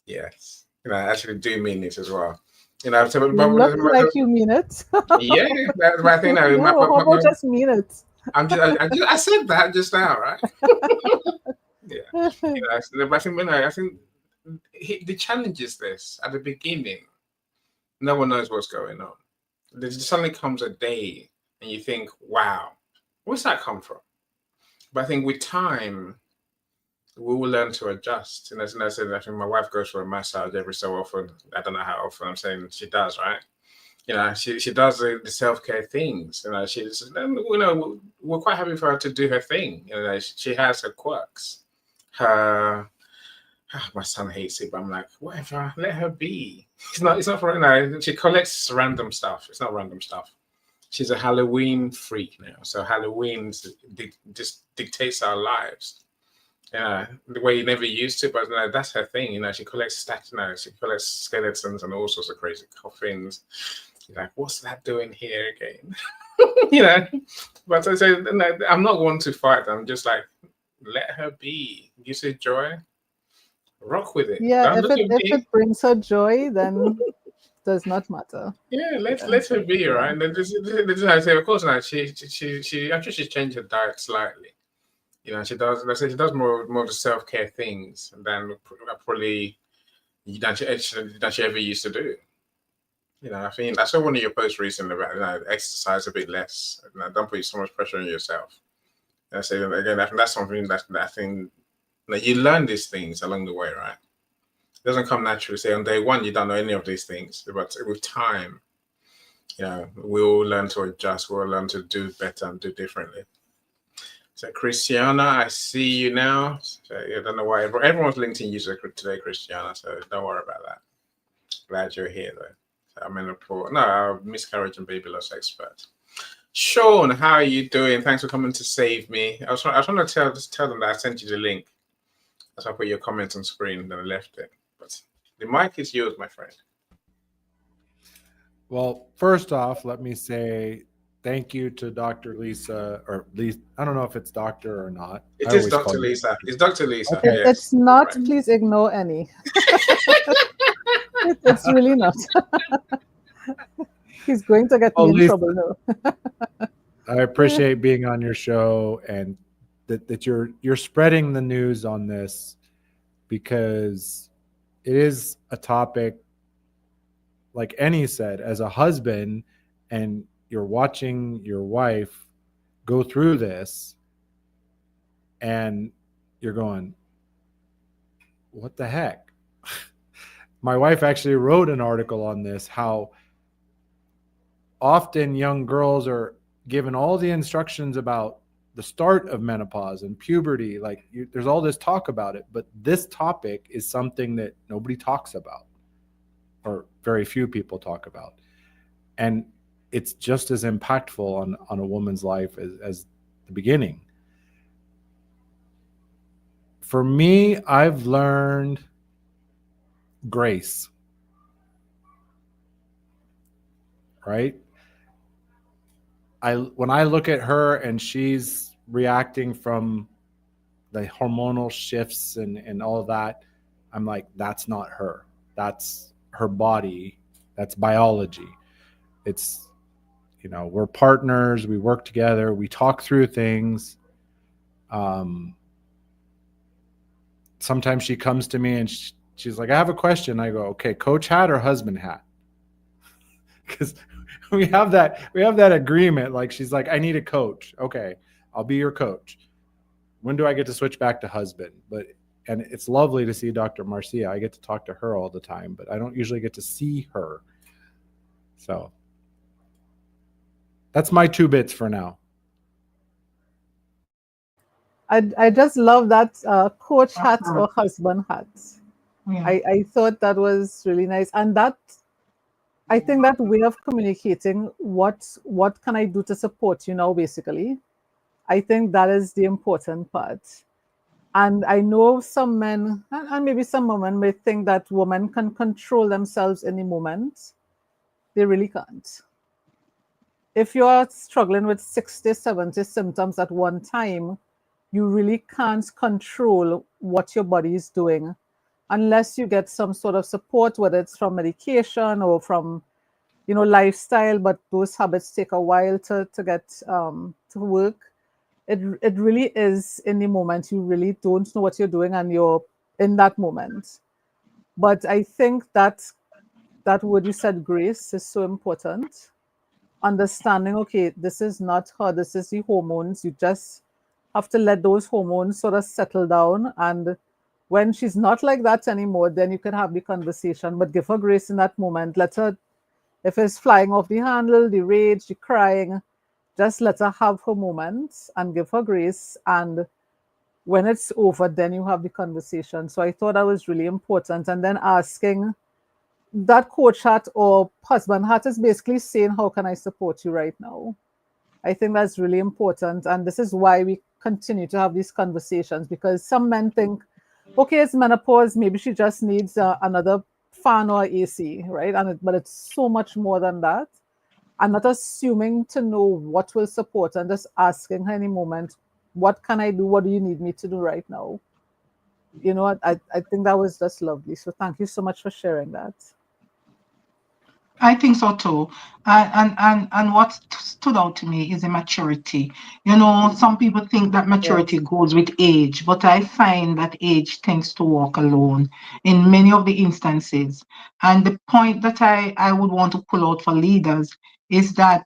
Yes, actually do mean it as well. So, look like you mean it. Yeah, that's my thing. No, how about just mean it? I said that just now, right? Yeah. I think the challenge is this: at the beginning, no one knows what's going on. There suddenly comes a day, and you think, "Wow, Where's that come from? But I think with time, we will learn to adjust. And as I said, I think my wife goes for a massage every so often. I don't know how often. I'm saying she does, right? She does the self-care things. We're quite happy for her to do her thing. She has her quirks. Her my son hates it, but I'm like, whatever, let her be. It's not for she collects random stuff. It's not random stuff. She's a Halloween freak now. So Halloween just dictates our lives. The way you never used to, but that's her thing. She collects stats. She collects skeletons and all sorts of crazy coffins. You're like, what's that doing here again? But I say, I'm not one to fight. I'm just like, let her be. Gives her joy. Rock with it. Yeah, if it brings her joy, then does not matter. Yeah, let her be, right? And this is how I say, of course, now she actually she's changed her diet slightly. She does. Let's say she does more of the self-care things than probably than she ever used to do. I think I saw one of your posts recently about exercise a bit less. Don't put so much pressure on yourself. I say again, I think that's something that I think you learn these things along the way, right? It doesn't come naturally. Say on day one you don't know any of these things, but with time, we'll learn to adjust. We'll learn to do better and do differently. So Christiana, I see you now. So I don't know why everyone's LinkedIn user today, Christiana. So don't worry about that. Glad you're here though. So I'm in a report. No, miscarriage and baby loss expert. Sean, how are you doing? Thanks for coming to save me. I was trying to tell them that I sent you the link. That's why I put your comment on screen and then I left it. But the mic is yours, my friend. Well, first off, let me say thank you to Dr. Lisa, or at least I don't know if it's doctor or not. It is Dr. Lisa. It's Dr. Lisa. Okay. Yes. It's not. Right. Please ignore any. It's really not. He's going to get me in Lisa, trouble now. I appreciate being on your show and that you're spreading the news on this, because it is a topic, like Annie said, as a husband, and you're watching your wife go through this and you're going, what the heck? My wife actually wrote an article on this, how often young girls are given all the instructions about the start of menopause and puberty. There's all this talk about it, but this topic is something that nobody talks about, or very few people talk about. And it's just as impactful on a woman's life as the beginning. For me, I've learned grace, right? When I look at her and she's reacting from the hormonal shifts and all of that, I'm like, that's not her. That's her body. That's biology. It's, we're partners. We work together. We talk through things. Sometimes she comes to me and she's like, I have a question. I go, okay, coach hat or husband hat? Because we have that agreement. Like, she's like, I need a coach. Okay, I'll be your coach. When do I get to switch back to husband? And it's lovely to see Dr. Marcia. I get to talk to her all the time, but I don't usually get to see her. So that's my 2 bits for now. I just love that coach hat or husband hat. Yeah. I thought that was really nice. And that, I think that way of communicating what can I do to support you now, basically, I think that is the important part. And I know some men and maybe some women may think that women can control themselves in the moment. They really can't. If you're struggling with 60, 70 symptoms at one time, you really can't control what your body is doing unless you get some sort of support, whether it's from medication or from, lifestyle, but those habits take a while to get to work. It really is in the moment. You really don't know what you're doing and you're in that moment. But I think that word you said, grace, is so important. understanding, okay, this is not her, this is the hormones. You just have to let those hormones sort of settle down. And when she's not like that anymore, then you can have the conversation, but give her grace in that moment. Let her, if it's flying off the handle, the rage, the crying, just let her have her moments and give her grace. And when it's over, then you have the conversation. So I thought that was really important. And then asking, that coach hat or husband hat is basically saying, how can I support you right now? I think that's really important. And this is why we continue to have these conversations, because some men think, okay, it's menopause, maybe she just needs another fan or AC, right? But it's so much more than that. And not assuming to know what will support, and just asking her any moment, what can I do? What do you need me to do right now? You know what? I think that was just lovely. So thank you so much for sharing that. I think so too. And what stood out to me is the maturity. You know, some people think that maturity Yes. goes with age, but I find that age tends to walk alone in many of the instances. And the point that I would want to pull out for leaders is that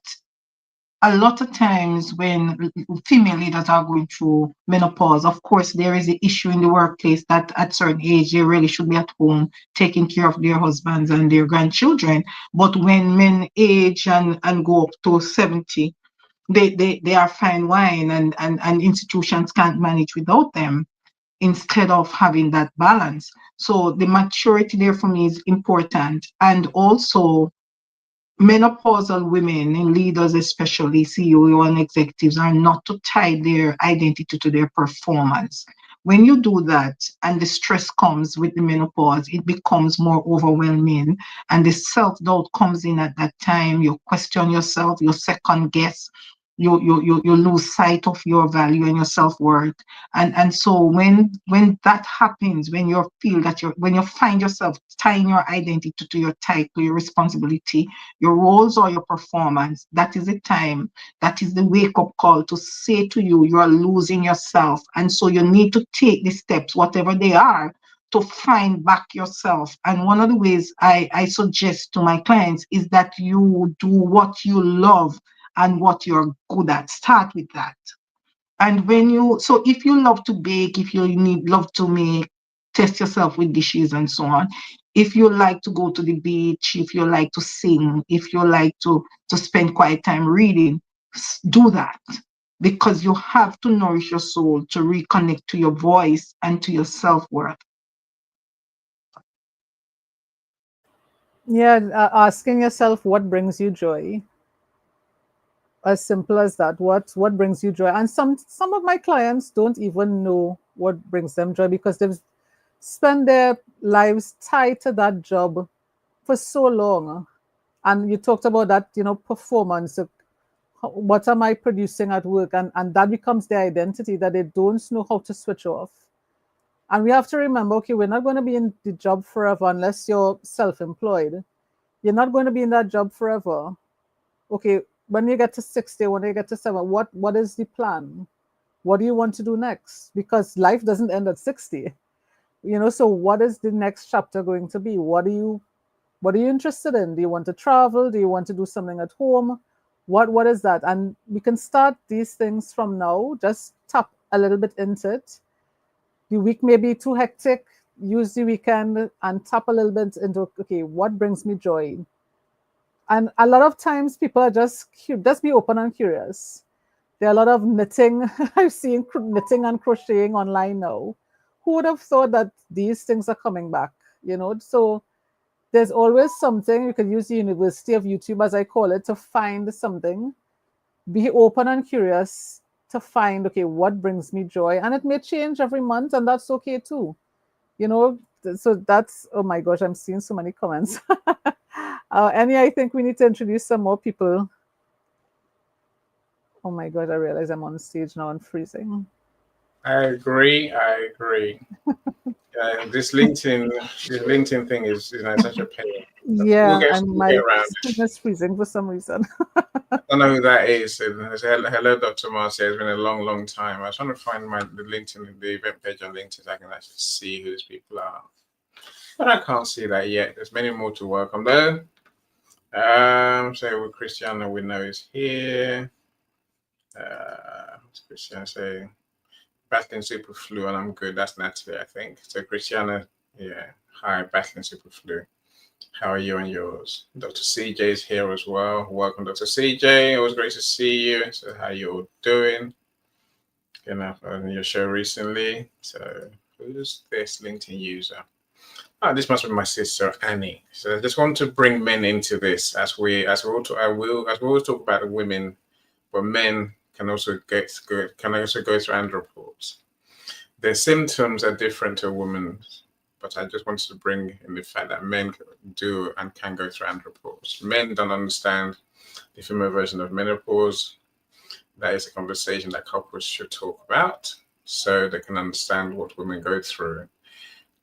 a lot of times when female leaders are going through menopause, of course, there is the issue in the workplace that at certain age they really should be at home taking care of their husbands and their grandchildren. But when men age and go up to 70, they are fine wine, and institutions can't manage without them instead of having that balance. So the maturity there for me is important. And also menopausal women and leaders, especially CEO and executives, are not to tie their identity to their performance. When you do that and the stress comes with the menopause, it becomes more overwhelming and the self doubt comes in at that time. You question yourself, you second guess, you lose sight of your value and your self-worth. And so when that happens, when you feel that when you find yourself tying your identity to your title, your responsibility, your roles or your performance, that is the time, that is the wake up call to say to you, you are losing yourself. And so you need to take the steps, whatever they are, to find back yourself. And one of the ways I suggest to my clients is that you do what you love and what you're good at. Start with that. And so if you love to bake, if you love to make, test yourself with dishes and so on. If you like to go to the beach, if you like to sing, if you like to spend quiet time reading, do that, because you have to nourish your soul to reconnect to your voice and to your self-worth. Yeah, asking yourself what brings you joy. As simple as that. What brings you joy? And some of my clients don't even know what brings them joy because they've spent their lives tied to that job for so long. And you talked about that, performance. What am I producing at work? And that becomes their identity, that they don't know how to switch off. And we have to remember, okay, we're not going to be in the job forever unless you're self-employed. You're not going to be in that job forever. Okay, when you get to 60, when you get to 7, what is the plan? What do you want to do next? Because life doesn't end at 60. So what is the next chapter going to be? What are you interested in? Do you want to travel? Do you want to do something at home? What is that? And we can start these things from now. Just tap a little bit into it. The week may be too hectic. Use the weekend and tap a little bit into, okay, what brings me joy? And a lot of times people are just be open and curious. There are a lot of knitting. I've seen knitting and crocheting online now. Who would have thought that these things are coming back? So there's always something. You can use the University of YouTube, as I call it, to find something. Be open and curious to find, okay, what brings me joy? And it may change every month, and that's okay too. So that's, oh my gosh, I'm seeing so many comments. Annie, I think we need to introduce some more people. Oh my god, I realize I'm on stage now and freezing. I agree. This LinkedIn thing is such a pain. We'll Yeah, get and we'll get my around screen this. is freezing for some reason. I don't know who that is. Hello, Dr. Marcia. It's been a long, long time. I was trying to find the LinkedIn, the event page on LinkedIn, so I can actually see who these people are. But I can't see that yet. There's many more to work on there. So with Christiana, we know is here. What's Christiana say? Battling super flu, and I'm good. That's Natalie, I think. So Christiana, yeah. Hi, battling super flu. How are you and yours? Dr. CJ is here as well. Welcome, Dr. CJ. It was great to see you. So how you all doing? Getting up on your show recently. So who's this LinkedIn user? Oh, this must be my sister Annie. So I just want to bring men into this as we all talk, as we always talk about women, but men can also go through andropause. Their symptoms are different to a woman's, but I just wanted to bring in the fact that men do and can go through andropause. Men don't understand the female version of menopause. That is a conversation that couples should talk about so they can understand what women go through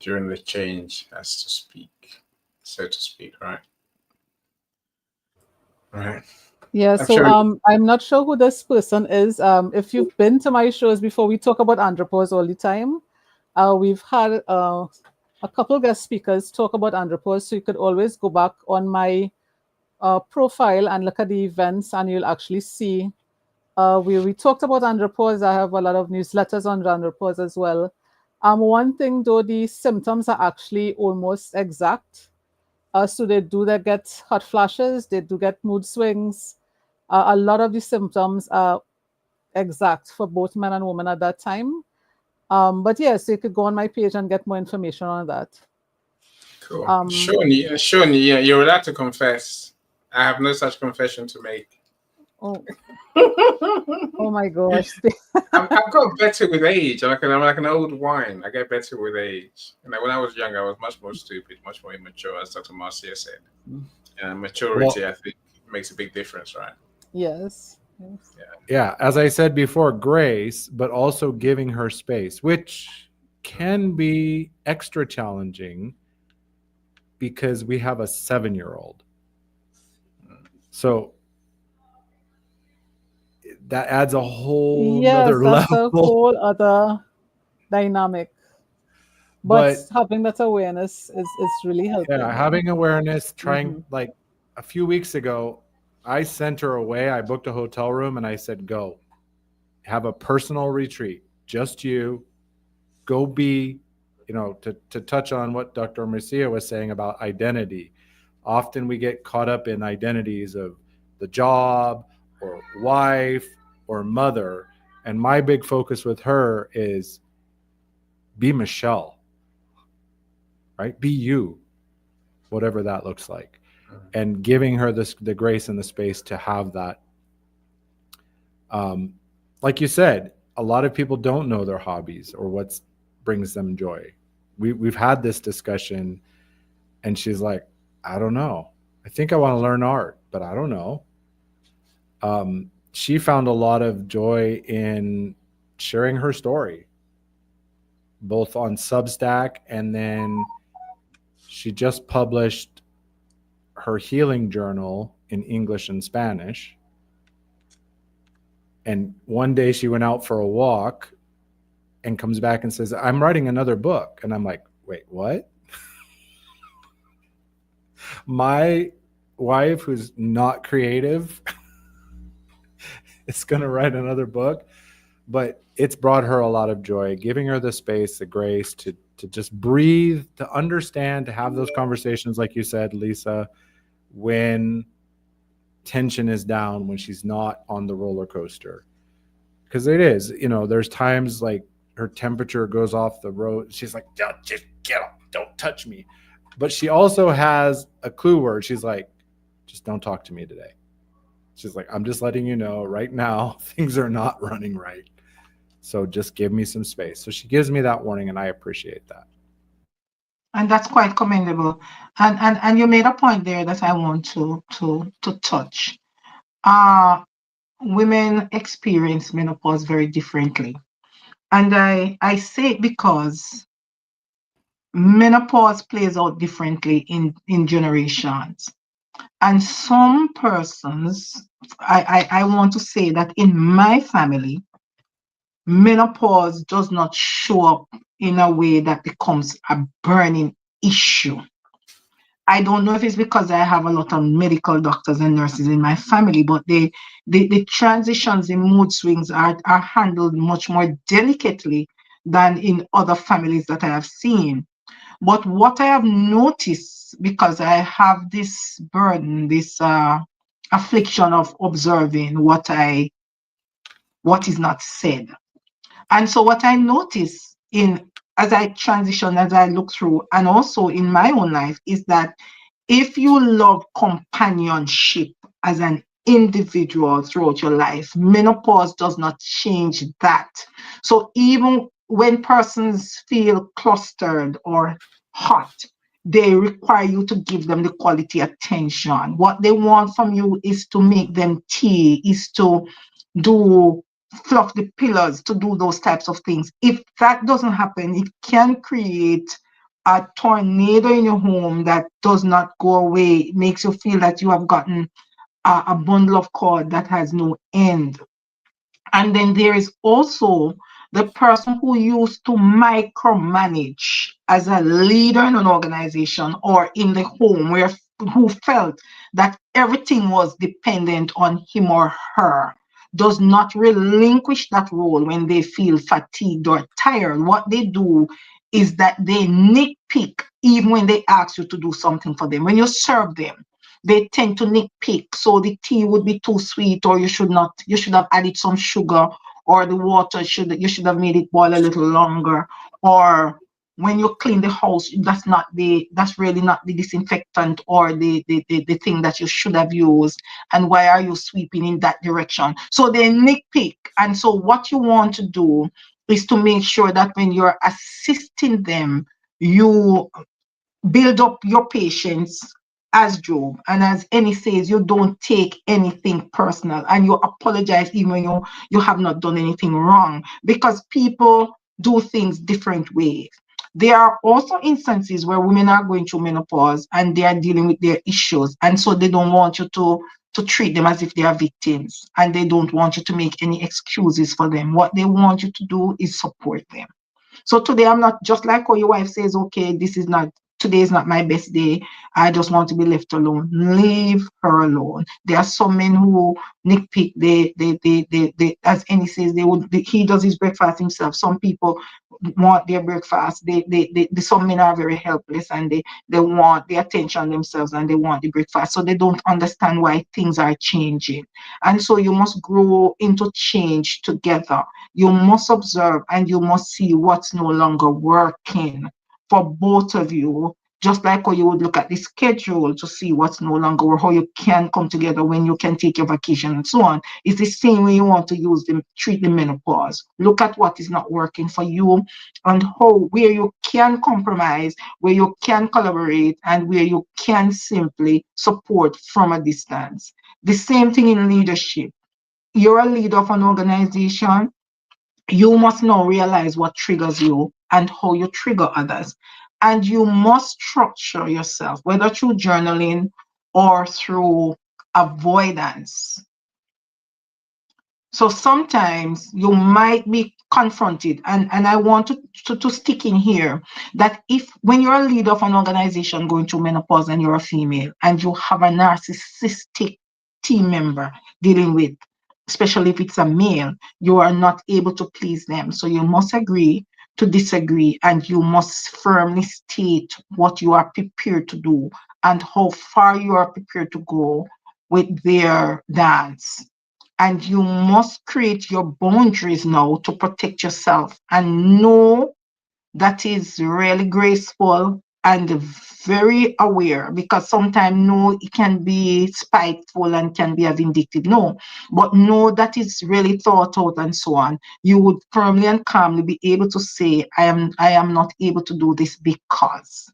during the change, so to speak, right? Right. Yeah, I'm so sure. I'm not sure who this person is. If you've been to my shows before, we talk about andropause all the time. We've had a couple guest speakers talk about andropause, so you could always go back on my profile and look at the events, and you'll actually see we talked about andropause. I have a lot of newsletters on andropause as well. One thing though, the symptoms are actually almost exact. So they do get hot flashes, they do get mood swings. A lot of the symptoms are exact for both men and women at that time. But yes, you could go on my page and get more information on that. Cool. Um, Sean, yeah, you're allowed to confess. I have no such confession to make. oh, oh my gosh. I've got better with age. I'm like an old wine. I get better with age. When I was young, I was much more stupid, much more immature, as Dr. Marcia said. Maturity, Well, I think, makes a big difference, right? Yes. Yes. yeah, as I said before, grace, but also giving her space, which can be extra challenging because we have a 7-year-old. So that adds a whole Yes, nother that's a level. whole other dynamic. But But having that awareness is really yeah, helping. Yeah. having awareness, trying, Hmm. like a few weeks ago, I sent her away. I booked a hotel room and I said, go have a personal retreat, just you. Go be, to touch on what Dr. Mercia was saying about identity. Often we get caught up in identities of the job or wife or mother. And my big focus with her is be Michelle, right? Be you, whatever that looks like. And giving her the grace and the space to have that. Like you said, a lot of people don't know their hobbies or what brings them joy. We've had this discussion, and she's like, I don't know. I think I want to learn art, but I don't know. She found a lot of joy in sharing her story, both on Substack, and then she just published her healing journal in English and Spanish. And one day she went out for a walk and comes back and says, I'm writing another book. And I'm like, wait, what? My wife, who's not creative, is going to write another book. But it's brought her a lot of joy, giving her the space, the grace to just breathe, to understand, to have those conversations, like you said, Lisa, when tension is down, when she's not on the roller coaster. Because it is, there's times like her temperature goes off the road. She's like, just get up, don't touch me. But she also has a clue word. She's like, just don't talk to me today. She's like, I'm just letting you know right now, things are not running right. So just give me some space. So she gives me that warning, and I appreciate that. And that's quite commendable. And you made a point there that I want to touch. Uh Women experience menopause very differently. And I say it because menopause plays out differently in generations. And some persons, I want to say that in my family, menopause does not show up in a way that becomes a burning issue. I don't know if it's because I have a lot of medical doctors and nurses in my family, but the transitions in mood swings are handled much more delicately than in other families that I have seen. But what I have noticed, because I have this burden, this affliction of observing what is not said. And so what I notice in as I transition, as I look through, and also in my own life, is that if you love companionship as an individual throughout your life, menopause does not change that. So even when persons feel clustered or hot, they require you to give them the quality attention. What they want from you is to make them tea, is to do fluff the pillows, to do those types of things. If that doesn't happen, it can create a tornado in your home that does not go away. It makes you feel that you have gotten a bundle of cord that has no end. And then there is also the person who used to micromanage as a leader in an organization or in the home, who felt that everything was dependent on him or her, does not relinquish that role when they feel fatigued or tired. What they do is that they nitpick even when they ask you to do something for them. When you serve them, they tend to nitpick. So the tea would be too sweet, or you should have added some sugar, or the water you should have made it boil a little longer, or when you clean the house, that's really not the disinfectant or the thing that you should have used. And why are you sweeping in that direction? So they nitpick. And so what you want to do is to make sure that when you're assisting them, you build up your patience as Job. And as Annie says, you don't take anything personal, and you apologize even when you have not done anything wrong, because people do things different ways. There are also instances where women are going through menopause and they are dealing with their issues. And so they don't want you to treat them as if they are victims, and they don't want you to make any excuses for them. What they want you to do is support them. So today I'm not, just like how your wife says, okay, today is not my best day. I just want to be left alone. Leave her alone. There are some men who nitpick. As Annie says, he does his breakfast himself. Some people want their breakfast. Some men are very helpless, and they want the attention themselves, and they want the breakfast. So they don't understand why things are changing. And so you must grow into change together. You must observe, and you must see what's no longer working for both of you, just like how you would look at the schedule to see what's no longer, or how you can come together when you can take your vacation and so on. It's the same way you want to treat the menopause. Look at what is not working for you, and where you can compromise, where you can collaborate, and where you can simply support from a distance. The same thing in leadership. You're a leader of an organization. You must now realize what triggers you and how you trigger others. And you must structure yourself, whether through journaling or through avoidance. So sometimes you might be confronted, and I want to stick in here that if when you're a leader of an organization going through menopause and you're a female and you have a narcissistic team member dealing with, especially if it's a male, you are not able to please them. So you must agree to disagree, and you must firmly state what you are prepared to do and how far you are prepared to go with their dance. And you must create your boundaries now to protect yourself, and know that is really graceful and very aware, because sometimes no, it can be spiteful and can be a vindictive no, but no, that is really thought out and so on. You would firmly and calmly be able to say, I am not able to do this because.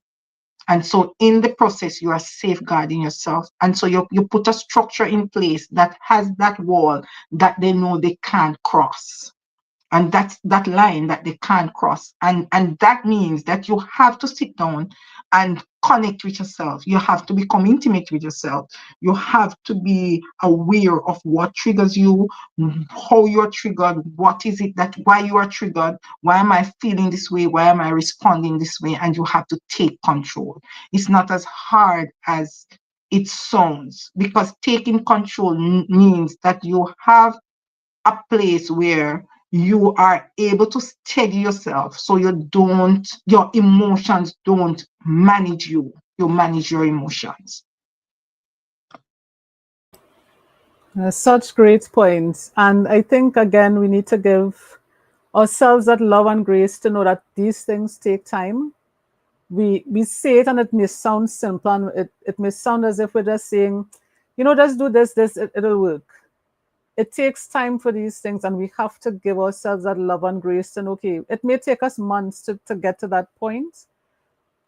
And so in the process, you are safeguarding yourself. And so you put a structure in place that has that wall that they know they can't cross. And that's that line that they can't cross. And that means that you have to sit down and connect with yourself. You have to become intimate with yourself. You have to be aware of what triggers you, how you're triggered, what is it that, why you are triggered, why am I feeling this way, why am I responding this way, and you have to take control. It's not as hard as it sounds, because taking control means that you have a place where you are able to steady yourself, so your emotions don't manage you. You manage your emotions. Such great points. And I think, again, we need to give ourselves that love and grace to know that these things take time. We say it and it may sound simple, and it may sound as if we're just saying, just do this, it'll work. It takes time for these things, and we have to give ourselves that love and grace. And okay, it may take us months to get to that point,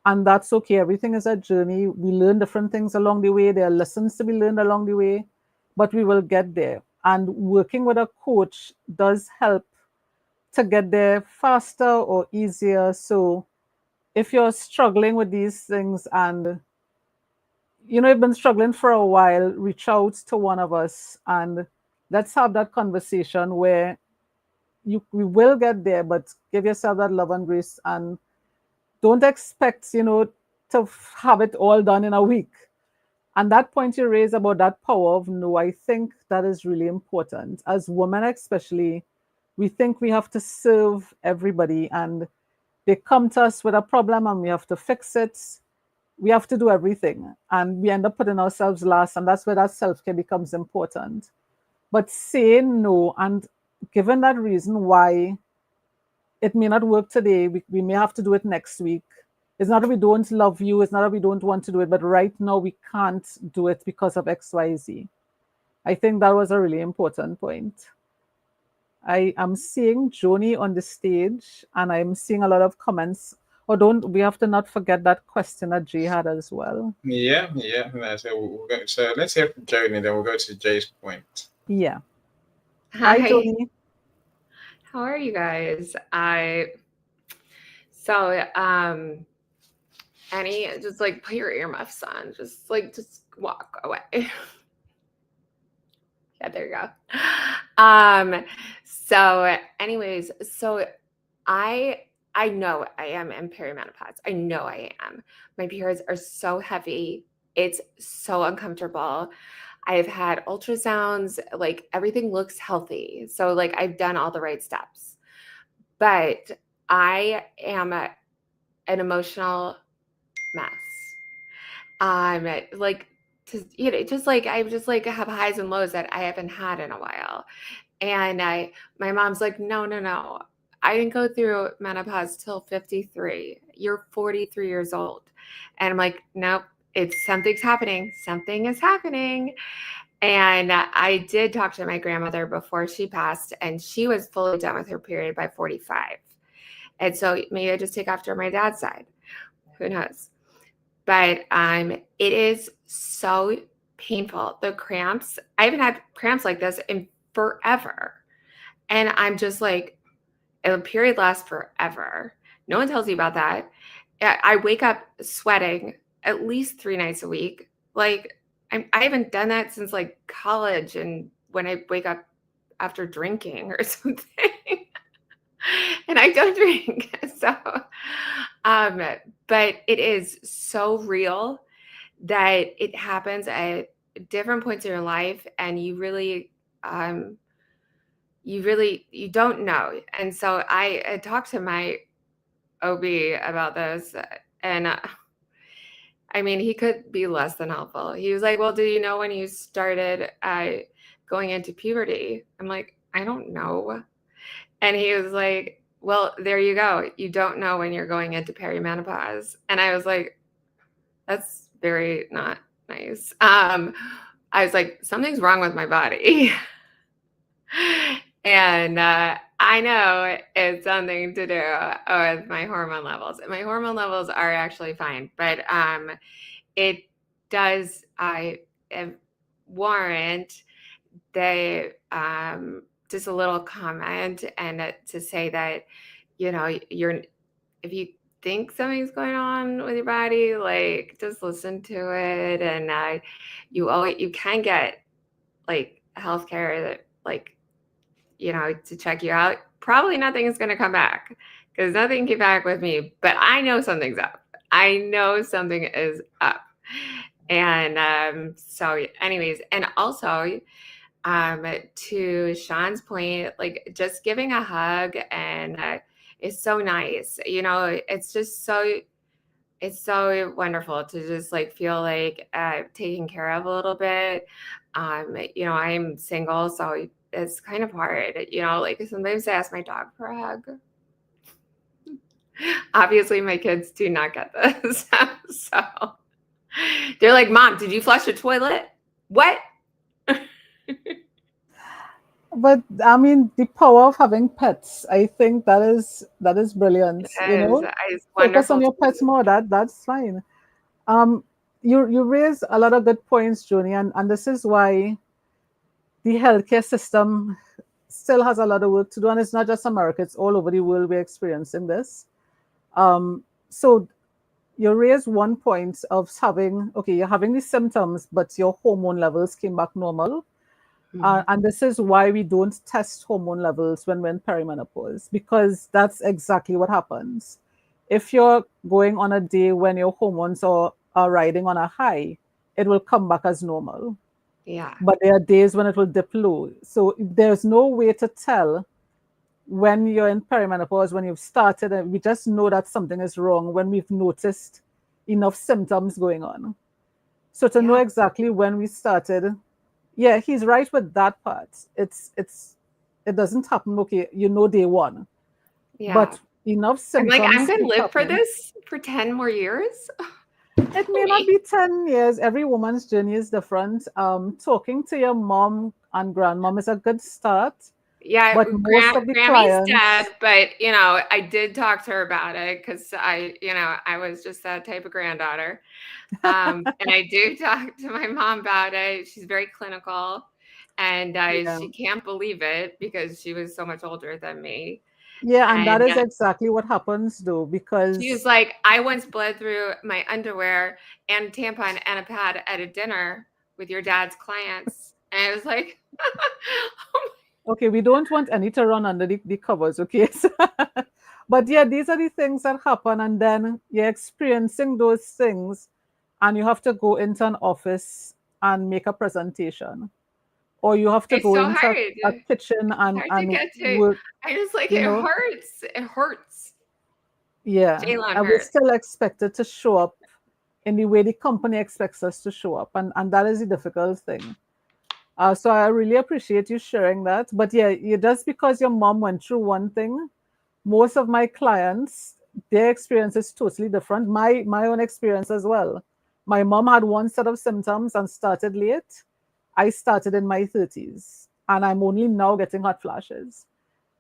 and that's okay. Everything is a journey. We learn different things along the way. There are lessons to be learned along the way, but we will get there. And working with a coach does help to get there faster or easier. So if you're struggling with these things and you've been struggling for a while, reach out to one of us and let's have that conversation where we will get there, but give yourself that love and grace, and don't expect to have it all done in a week. And that point you raise about that power of no, I think that is really important. As women especially, we think we have to serve everybody, and they come to us with a problem and we have to fix it. We have to do everything, and we end up putting ourselves last, and that's where that self-care becomes important. But saying no, and given that reason why it may not work today, we may have to do it next week. It's not that we don't love you, it's not that we don't want to do it, but right now we can't do it because of XYZ. I think that was a really important point. I am seeing Joni on the stage, and I'm seeing a lot of comments. Or don't we have to not forget that question that Jay had as well? Yeah. No, so let's hear from Joni, then we'll go to Jay's point. Yeah. Hi, Hi, Joni. how are you guys? Annie, just like put your earmuffs on, just walk away. Yeah, there you go. So anyways, I know I am in perimenopause. I know I am. My periods are so heavy. It's so uncomfortable. I've had ultrasounds, like everything looks healthy. So like I've done all the right steps. But I am an emotional mess. Like just like I just like have highs and lows that I haven't had in a while. And my mom's like, no. I didn't go through menopause till 53. You're 43 years old. And I'm like, nope, something's happening. Something is happening. And I did talk to my grandmother before she passed, and she was fully done with her period by 45. And so maybe I just take after my dad's side. Who knows? But it is so painful. The cramps, I haven't had cramps like this in forever. And I'm just like, a period lasts forever. No one tells you about that. I wake up sweating at least 3 nights a week. Like I haven't done that since like college, and when I wake up after drinking or something. And I don't drink. So, but it is so real that it happens at different points in your life, and you really you don't know. And so I talked to my OB about this, and I mean, he could be less than helpful. He was like, well, do you know when you started going into puberty? I'm like, I don't know. And he was like, well, there you go. You don't know when you're going into perimenopause. And I was like, that's very not nice. I was like, something's wrong with my body. And I know it's something to do with my hormone levels. My hormone levels are actually fine, but it does warrant the just a little comment, and to say that if you think something's going on with your body, like just listen to it. And you can get like healthcare that like, to check you out. Probably nothing is going to come back because nothing came back with me, but I know something's up. I know something is up. And so anyways, and also to Sean's point, like just giving a hug and is so nice. It's so wonderful to just like feel like taken care of a little bit. I'm single, so it's kind of hard. Like sometimes I ask my dog for a hug. Obviously, my kids do not get this. So they're like, Mom, did you flush the toilet? What? But I mean, the power of having pets, I think that is brilliant. It's Focus on wonderful. your pets more. That's fine. You raise a lot of good points, Joni, and this is why the healthcare system still has a lot of work to do, and it's not just America; it's all over the world. We're experiencing this. So you raised one point of you're having these symptoms, but your hormone levels came back normal. And this is why we don't test hormone levels when we're in perimenopause, because that's exactly what happens. If you're going on a day when your hormones are riding on a high, it will come back as normal. Yeah. But there are days when it will dip low. So there's no way to tell when you're in perimenopause, when you've started, and we just know that something is wrong when we've noticed enough symptoms going on. So to know exactly when we started, yeah, he's right with that part. It doesn't happen, okay, day one. Yeah. But enough I'm symptoms. like, I'm going to live for happening. this for 10 more years. It may not be 10 years. Every woman's journey is different. Talking to your mom and grandmom is a good start. Yeah, but most of the Grammy's clients, dead, but I did talk to her about it because I was just that type of granddaughter. And I do talk to my mom about it. She's very clinical, and she can't believe it because she was so much older than me. Yeah, and that is exactly what happens though, because she was like, I once bled through my underwear and tampon and a pad at a dinner with your dad's clients. And I was like, okay, we don't want any to run under the covers, okay? But yeah, these are the things that happen, and then you're experiencing those things, and you have to go into an office and make a presentation, or you have to it's go so into hard. a kitchen and work. I just like it hurts. It hurts. Yeah, J-Lon and we're hurts. still expected to show up in the way the company expects us to show up, and that is the difficult thing. So I really appreciate you sharing that. But yeah, just because your mom went through one thing, most of my clients, their experience is totally different. My own experience as well. My mom had one set of symptoms and started late. I started in my 30s, and I'm only now getting hot flashes.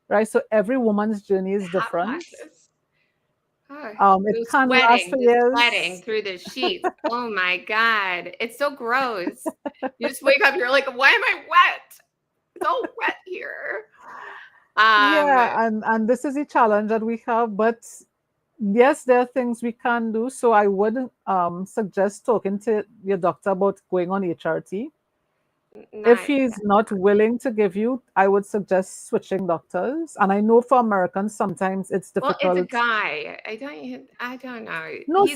Right? So every woman's journey is different. It can last for years. Sweating through the sheets. Oh my God. It's so gross. You just wake up, you're like, why am I wet? It's all wet here. Yeah, and this is a challenge that we have, but yes, there are things we can do. So I would suggest talking to your doctor about going on HRT. If he's not willing to give you, I would suggest switching doctors. And I know for Americans, sometimes it's difficult. Well, it's a guy. I don't know. No,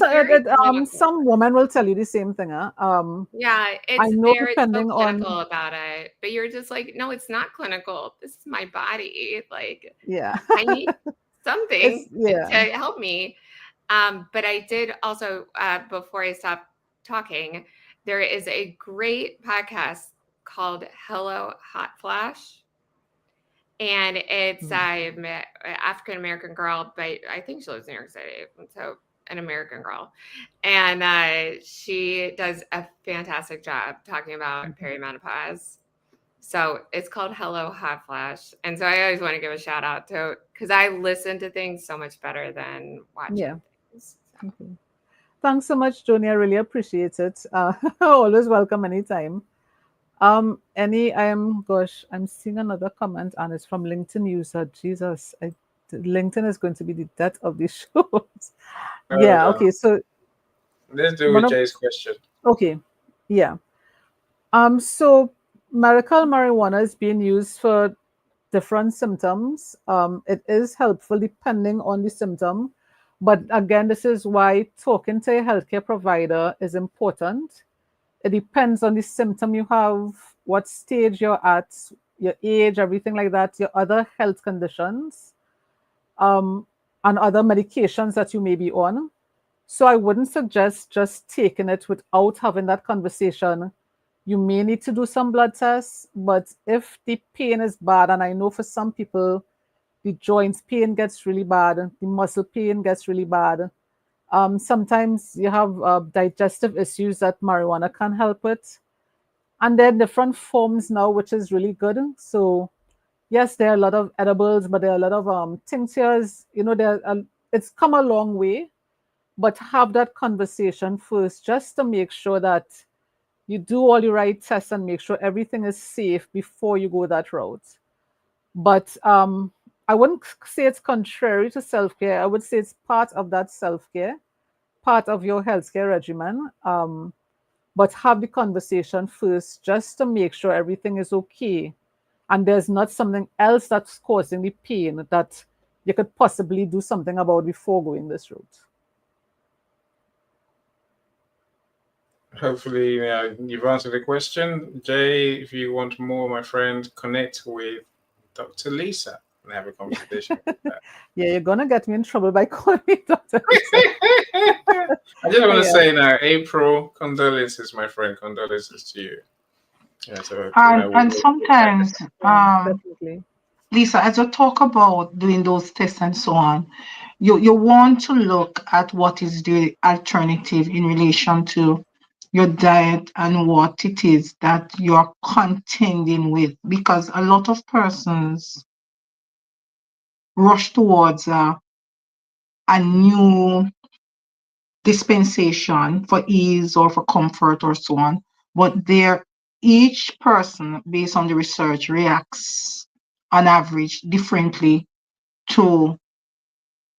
some women will tell you the same thing. Yeah, I know they're depending so clinical on about it, but you're just like, no, it's not clinical. This is my body. Like, yeah, I need something to help me. But I did also, before I stop talking, there is a great podcast called Hello Hot Flash. And it's an African American girl, but I think she lives in New York City. So an American girl. And she does a fantastic job talking about perimenopause. So it's called Hello Hot Flash. And so I always want to give a shout out to, because I listen to things so much better than watching things. So. Thanks so much, Joni. I really appreciate it. Always welcome anytime. I'm seeing another comment, and it's from LinkedIn user. Jesus, I LinkedIn is going to be the death of these shows. Hold Yeah. on. Okay. So Let's do one with of Jay's question. okay. Yeah. So medical marijuana is being used for different symptoms. It is helpful depending on the symptom. But again, this is why talking to a healthcare provider is important. It depends on the symptom you have, what stage you're at, your age, everything like that, your other health conditions, um, and other medications that you may be on. So I wouldn't suggest just taking it without having that conversation. You may need to do some blood tests, but if the pain is bad, and I know for some people, the joints pain gets really bad, the muscle pain gets really bad. Sometimes you have digestive issues that marijuana can help with. And there are different forms now, which is really good. So yes, there are a lot of edibles, but there are a lot of tinctures. It's come a long way, but have that conversation first just to make sure that you do all the right tests and make sure everything is safe before you go that route. But I wouldn't say it's contrary to self-care. I would say it's part of that self-care, part of your healthcare regimen. But have the conversation first just to make sure everything is okay and there's not something else that's causing the pain that you could possibly do something about before going this route. Hopefully, you've answered the question. Jay, if you want more, my friend, connect with Dr. Lisa and have a conversation with her. Yeah, you're gonna get me in trouble by calling me Dr. Lisa. I just want to Yeah. say now, April, condolences, my friend. Condolences to you. Yeah, so And sometimes, Definitely. Lisa, as you talk about doing those tests and so on, you want to look at what is the alternative in relation to your diet and what it is that you're contending with, because a lot of persons rush towards a new dispensation for ease or for comfort or so on, but there each person based on the research reacts on average differently to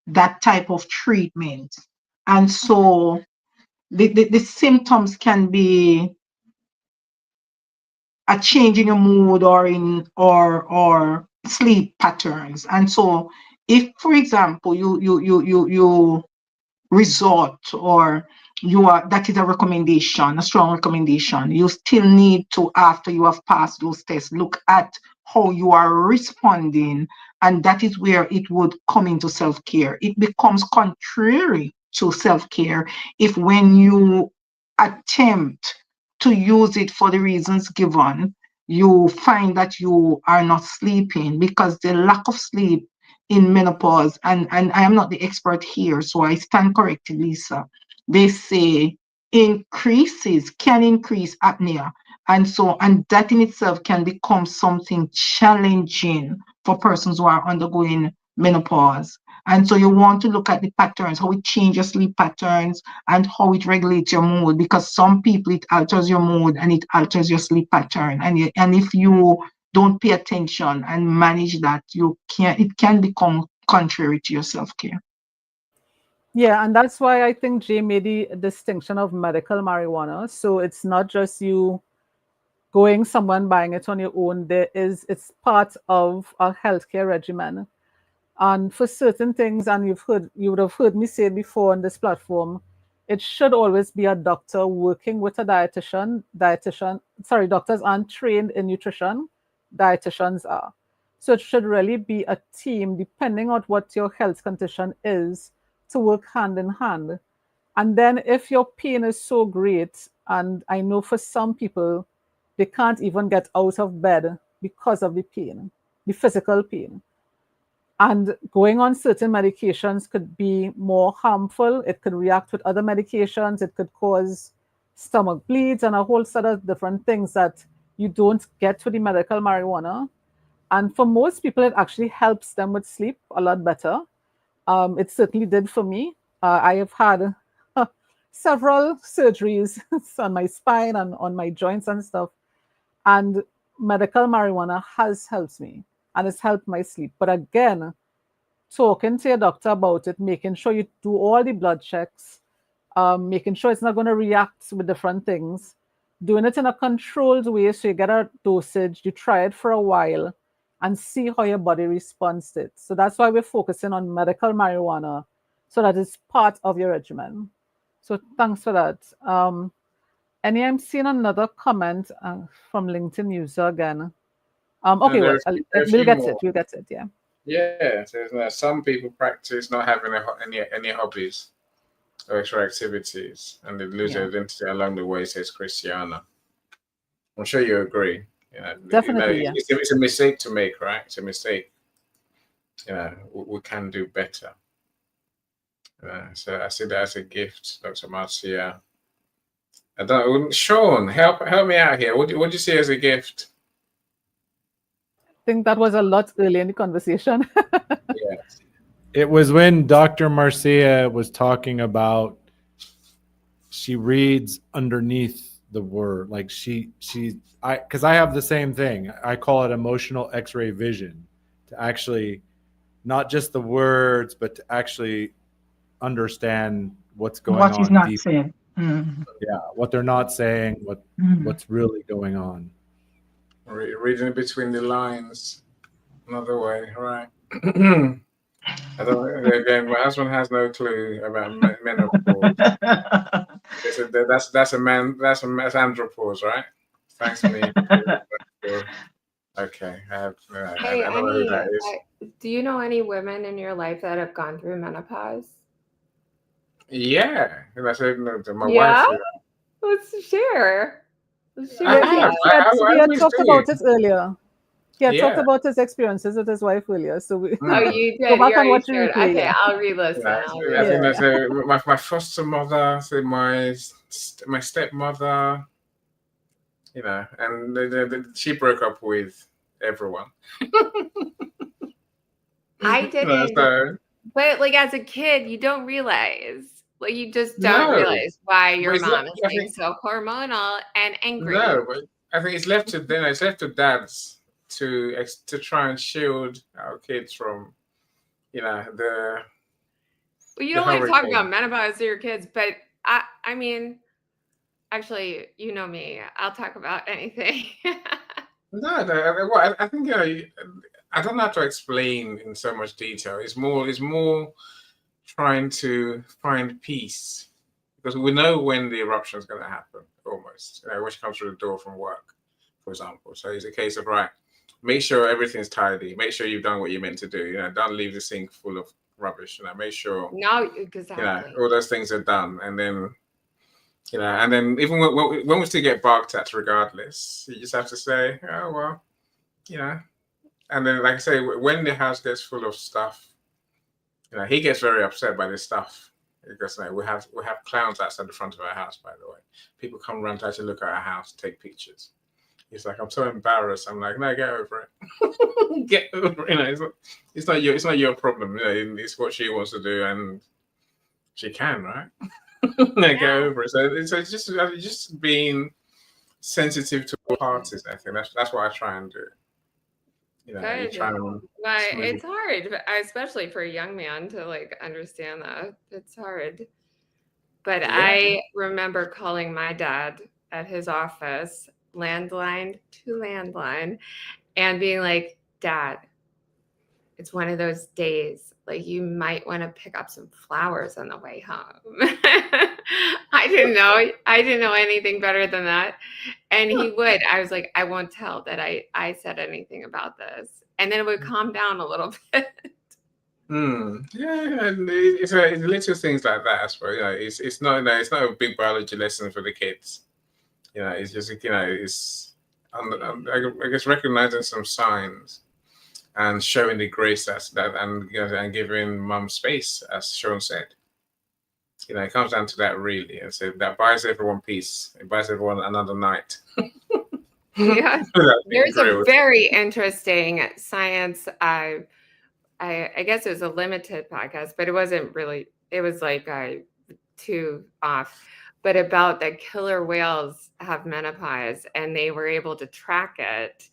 that type of treatment. And so the symptoms can be a change in your mood or in or sleep patterns. And so if, for example, you resort or you are that is a recommendation, a strong recommendation, you still need to, after you have passed those tests, look at how you are responding, and that is where it would come into self-care. It becomes contrary to self-care if, when you attempt to use it for the reasons given, you find that you are not sleeping, because the lack of sleep in menopause, and I am not the expert here, so I stand corrected, Lisa. They say can increase apnea. And so, and that in itself can become something challenging for persons who are undergoing menopause. And so you want to look at the patterns, how it changes sleep patterns and how it regulates your mood, because some people it alters your mood and it alters your sleep pattern. And if you don't pay attention and manage that, it can become contrary to your self-care. Yeah, and that's why I think Jay made the distinction of medical marijuana. So it's not just you going somewhere and buying it on your own. It's part of a healthcare regimen. And for certain things, and you would have heard me say it before on this platform, it should always be a doctor working with a dietitian. Doctors aren't trained in nutrition, dietitians are. So it should really be a team, depending on what your health condition is, to work hand in hand. And then if your pain is so great, and I know for some people, they can't even get out of bed because of the pain, the physical pain. And going on certain medications could be more harmful. It could react with other medications. It could cause stomach bleeds and a whole set of different things that you don't get with the medical marijuana. And for most people, it actually helps them with sleep a lot better. It certainly did for me. I have had several surgeries on my spine and on my joints and stuff. And medical marijuana has helped me and it's helped my sleep. But again, talking to your doctor about it, making sure you do all the blood checks, making sure it's not going to react with different things, doing it in a controlled way so you get a dosage, you try it for a while and see how your body responds to it. So that's why we're focusing on medical marijuana, so that it's part of your regimen. So thanks for that. Annie, I'm seeing another comment from LinkedIn user again. And Okay, well, there's a we'll few get more. it. We'll get it. Yeah. Yeah, so some people practice not having any hobbies or extra activities, and they lose their identity along the way, says Christiana. I'm sure you agree. Definitely, yeah. It's a mistake to make, right? It's a mistake. We can do better. So I see that as a gift, Dr. Marcia. I don't, Sean, help me out here. What do you see as a gift? I think that was a lot early in the conversation. Yes. It was when Dr. Marcia was talking about she reads underneath the word, like because I have the same thing. I call it emotional X-ray vision, to actually not just the words, but to actually understand what's going What on he's not deep. saying. Yeah, what they're not saying, what's really going on. Reading between the lines, another way, right? I don't. Again, my husband has no clue about menopause. That's a man. That's andropause, right? Thanks, me. Okay, I have. Hey, I don't know who that is. do you know any women in your life that have gone through menopause? Yeah, and I said no, to my Yeah? wife. Let's share. I He had always talked do. about it earlier. He had talked Yeah. about his experiences with his wife earlier. So we Oh, you did. go back You and already watch the shared. replay. Okay, Yeah. I'll re-listen. I think that's my foster mother, so my stepmother, and she broke up with everyone. I didn't, So, but like as a kid, you don't realize, like you just don't no, realize why but your it's mom left, is being so hormonal and angry. no, but I think it's left to them. It's left to dads to try and shield our kids from, the. Well, you the don't want to talk hurricane. about menopause to your kids, but I mean, actually, you know me. I'll talk about anything. No, well, I think I don't have to explain in so much detail. It's more trying to find peace, because we know when the eruption is going to happen, almost. When she comes through the door from work, for example. So it's a case of, right, make sure everything's tidy. Make sure you've done what you're meant to do. Don't leave the sink full of rubbish. Make sure. No, exactly. All those things are done, and then. And then even when we still get barked at, regardless, you just have to say, oh well, And then, like I say, when the house gets full of stuff, he gets very upset by this stuff, because we have clowns outside the front of our house. By the way, people come around to actually look at our house, take pictures. He's like, I'm so embarrassed. I'm like, no, get over it. Get over it. It's not your problem. It's what she wants to do, and she can, right? Get over it. So it's just being sensitive to all parties. I think that's what I try and do. Good. Well, it's hard, especially for a young man to like understand that. It's hard. But I remember calling my dad at his office, landline to landline, and being like, Dad, it's one of those days, like you might want to pick up some flowers on the way home. I didn't know anything better than that. And he would. I was like, I won't tell that I said anything about this. And then it would calm down a little bit. Yeah, and it's little things like that. I suppose it's not a big biology lesson for the kids. It's just it's I guess recognizing some signs and showing the grace that and giving mum space, as Sean said. It comes down to that, really, and so that buys everyone peace. It buys everyone another night. Yeah, there's a very interesting science. I guess it was a limited podcast, but it wasn't really. It was like 2 off, but about that killer whales have menopause, and they were able to track it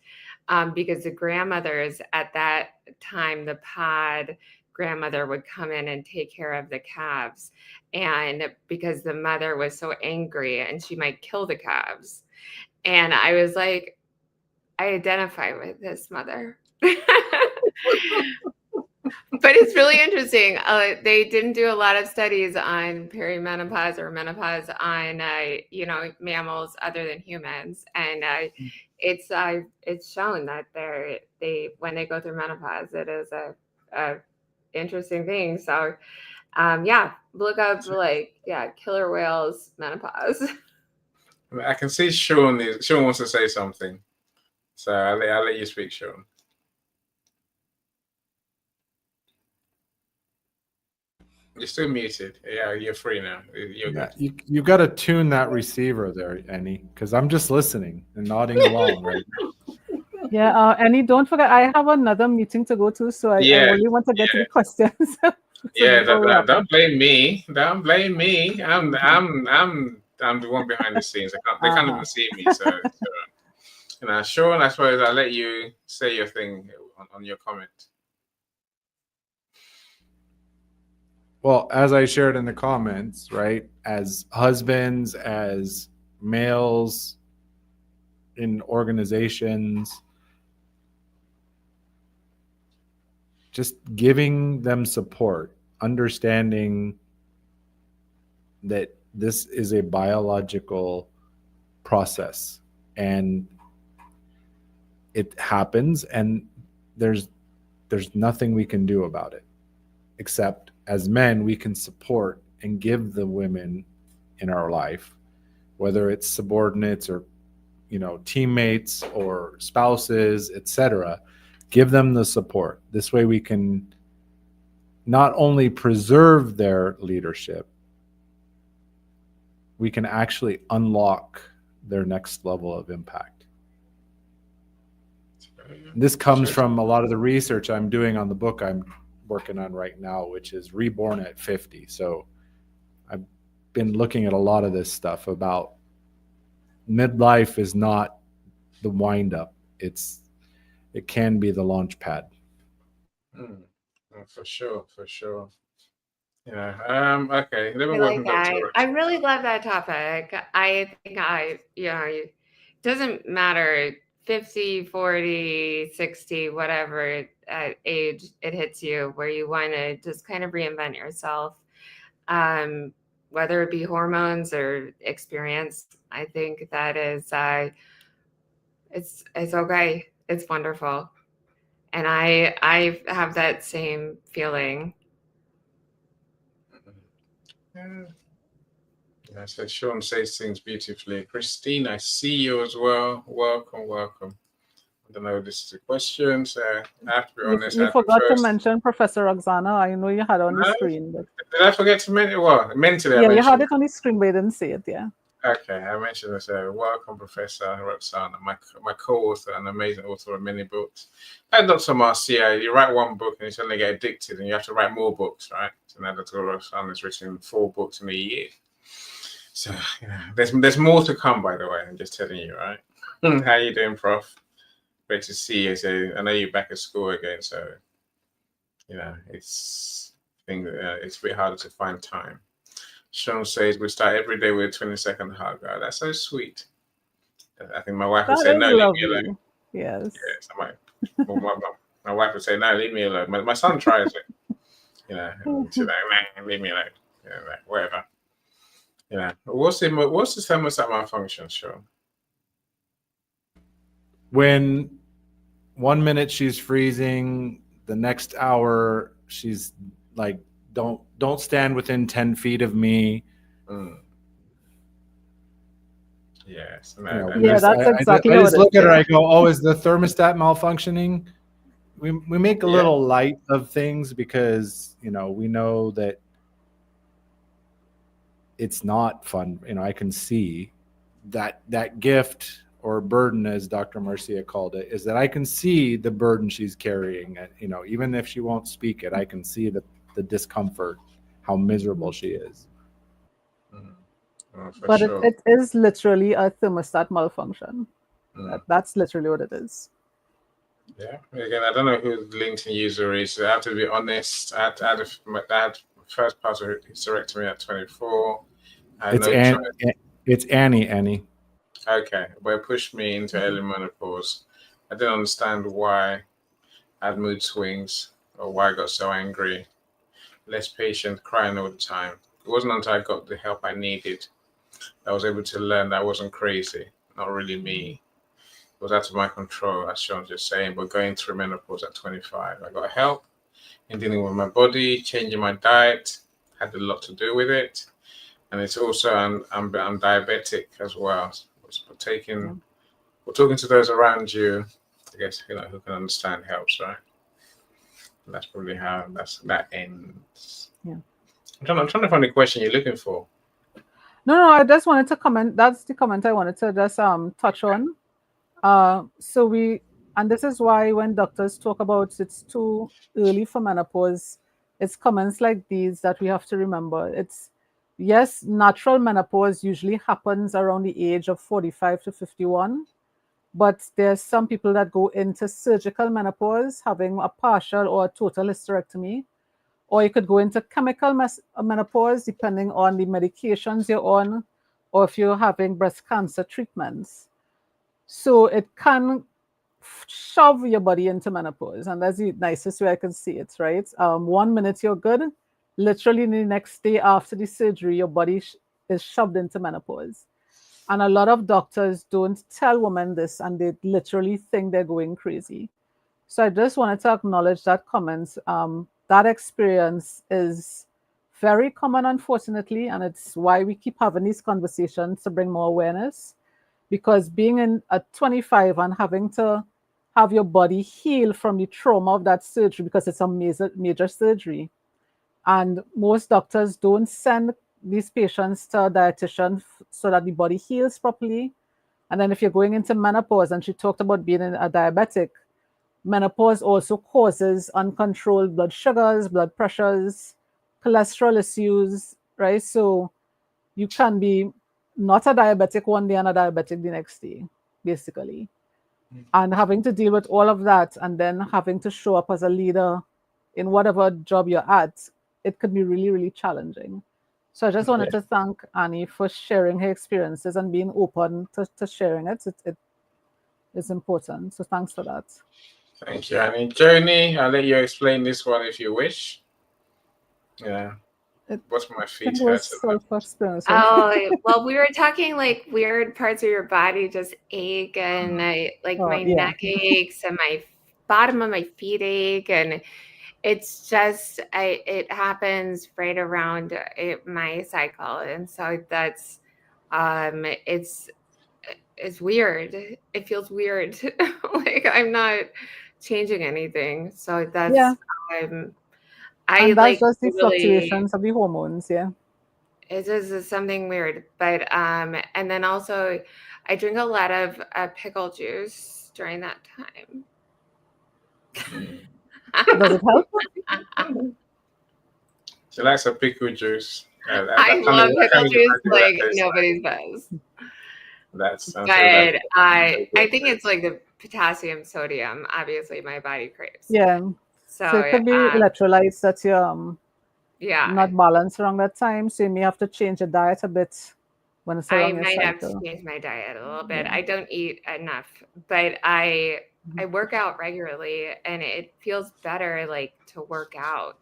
because the grandmothers at that time, the pod grandmother would come in and take care of the calves, and because the mother was so angry and she might kill the calves. And I was like, I identify with this mother. But it's really interesting. They didn't do a lot of studies on perimenopause or menopause on mammals other than humans, and it's shown that they when they go through menopause, it is a interesting thing. So look up killer whales menopause. I can see Sean wants to say something, so I'll let you speak, Sean. You're still muted. Yeah, you're free now. You're good. You got to tune that receiver there, Annie, because I'm just listening and nodding along right now. Yeah, Annie, don't forget, I have another meeting to go to, so I really want to get to the questions. Don't blame me. Don't blame me. I'm the one behind the scenes. They can't even see me. So Sean, I suppose I'll let you say your thing on your comment. Well, as I shared in the comments, right, as husbands, as males in organizations, just giving them support, understanding that this is a biological process and it happens, and there's nothing we can do about it, except as men, we can support and give the women in our life, whether it's subordinates or teammates or spouses, etc., give them the support. This way we can not only preserve their leadership, we can actually unlock their next level of impact. This comes from a lot of the research I'm doing on the book I'm working on right now, which is Reborn at 50. So I've been looking at a lot of this stuff about midlife is not the wind up. It can be the launch pad. For sure. Yeah. Okay. I really love that topic. I think it doesn't matter 50, 40, 60, whatever age it hits you, where you want to just kind of reinvent yourself, whether it be hormones or experience. I think that is it's okay. It's wonderful. And I have that same feeling. Yeah, so Sean says things beautifully. Christine, I see you as well. Welcome. I don't know if this is a question, so I have to be honest. You forgot to mention Professor Roxana. I know you had it on the screen. But... Did I forget to mention? Well, mentally, yeah, you had it on the screen, but you didn't see it. Yeah. Okay, I mentioned this. Welcome, Professor Roxana, my co-author, an amazing author of many books. And Dr. Marcia, you write one book and you suddenly get addicted, and you have to write more books, right? So now Dr. Roxana has written 4 books in a year. So there's more to come, by the way. I'm just telling you, right? How you doing, Prof? Great to see you. So I know you're back at school again, so it's a bit harder to find time. Sean says we start every day with a 20-second hug. Oh, that's so sweet. I think my wife would say, "No, leave me alone." Yes. My wife would say, "No, leave me alone." My son tries it. She's like, "Man, leave me alone." Whatever. What's the thermostat malfunction, Sean? When 1 minute she's freezing, the next hour she's like, don't stand within 10 feet of me. Yes. That's exactly I just look at her, I go, oh, is the thermostat malfunctioning? We make a little light of things because, we know that it's not fun. I can see that gift or burden, as Dr. Marcia called it, is that I can see the burden she's carrying. Even if she won't speak it, I can see the discomfort, how miserable she is. But sure. it is literally a thermostat malfunction. That's literally what it is. Yeah. Again, I don't know who the LinkedIn user is. I have to be honest. I had first part of hysterectomy at 24. I had It's no choice. it's Annie. Okay, but it pushed me into early menopause. I didn't understand why I had mood swings or why I got so angry, less patient, crying all the time. It wasn't until I got the help I needed that I was able to learn that I wasn't crazy, not really me. It was out of my control, as Sean's just saying, but going through menopause at 25, I got help in dealing with my body, changing my diet, had a lot to do with it. And it's also, I'm diabetic as well. So taking Well, talking to those around you, I guess, who can understand helps, right? And that's probably how that ends. Yeah. I'm trying to find the question you're looking for. No, I just wanted to comment. That's the comment I wanted to just touch on. And this is why when doctors talk about it's too early for menopause, it's comments like these that we have to remember. It's yes, natural menopause usually happens around the age of 45 to 51, but there's some people that go into surgical menopause, having a partial or a total hysterectomy, or you could go into chemical menopause depending on the medications you're on, or if you're having breast cancer treatments. So it can shove your body into menopause, and that's the nicest way I can see it, right? 1 minute you're good, literally the next day after the surgery, your body is shoved into menopause. And a lot of doctors don't tell women this, and they literally think they're going crazy. So I just wanted to acknowledge that comment. That experience is very common, unfortunately, and it's why we keep having these conversations to bring more awareness. Because being in at 25 and having to have your body heal from the trauma of that surgery, because it's a major surgery, and most doctors don't send these patients to a dietitian so that the body heals properly. And then if you're going into menopause, and she talked about being a diabetic, menopause also causes uncontrolled blood sugars, blood pressures, cholesterol issues, right? So you can be not a diabetic one day and a diabetic the next day, basically. And having to deal with all of that and then having to show up as a leader in whatever job you're at, it could be really, really challenging. So I just wanted to thank Annie for sharing her experiences and being open to sharing it. It is important. So thanks for that. Thank you, Annie. Joni, I'll let you explain this one if you wish. Yeah. What's my feet hurt? Self-experience. Oh, well, we were talking like weird parts of your body just ache, and my neck aches and my bottom of my feet ache, and it's just it happens right around my cycle, and so that's it's weird. It feels weird. Like I'm not changing anything, so that's I and that's like just the really. fluctuations of the hormones, yeah. It is something weird, but and then also I drink a lot of pickle juice during that time. Does it help? She likes a pickle juice. I love pickle juice like nobody's business. But I think it's like the potassium, sodium. Obviously, my body craves. Yeah. So it could be electrolytes that you're not balanced around that time. So you may have to change your diet a bit when it's around your cycle. I might have to change my diet a little bit. Yeah. I don't eat enough, but I work out regularly, and it feels better like to work out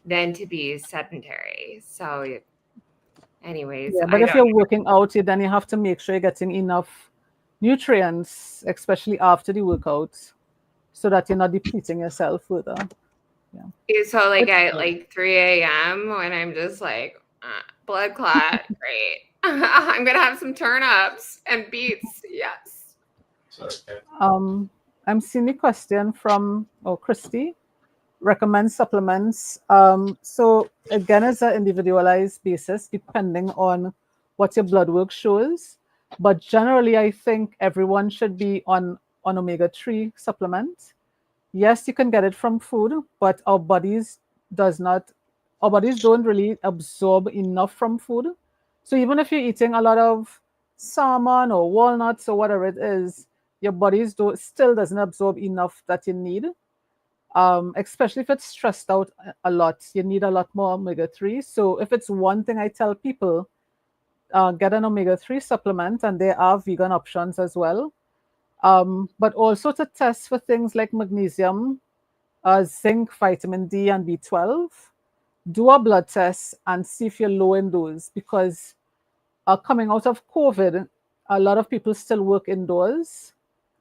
than to be sedentary. So anyways. Yeah, but if you're working out, then you have to make sure you're getting enough nutrients, especially after the workout, so that you're not depleting yourself further. Yeah. So like at like 3 a.m. when I'm just like blood clot, great. I'm gonna have some turnips and beets. Yes. I'm seeing the question from Christy. Recommend supplements. So again, it's an individualized basis depending on what your blood work shows. But generally, I think everyone should be on omega-3 supplement. Yes, you can get it from food, but our bodies don't really absorb enough from food. So even if you're eating a lot of salmon or walnuts or whatever it is, your body still doesn't absorb enough that you need. Especially if it's stressed out a lot, you need a lot more omega-3. So if it's one thing I tell people, get an omega-3 supplement, and there are vegan options as well. But also to test for things like magnesium, zinc, vitamin D, and B12. Do a blood test and see if you're low in those, because coming out of COVID, a lot of people still work indoors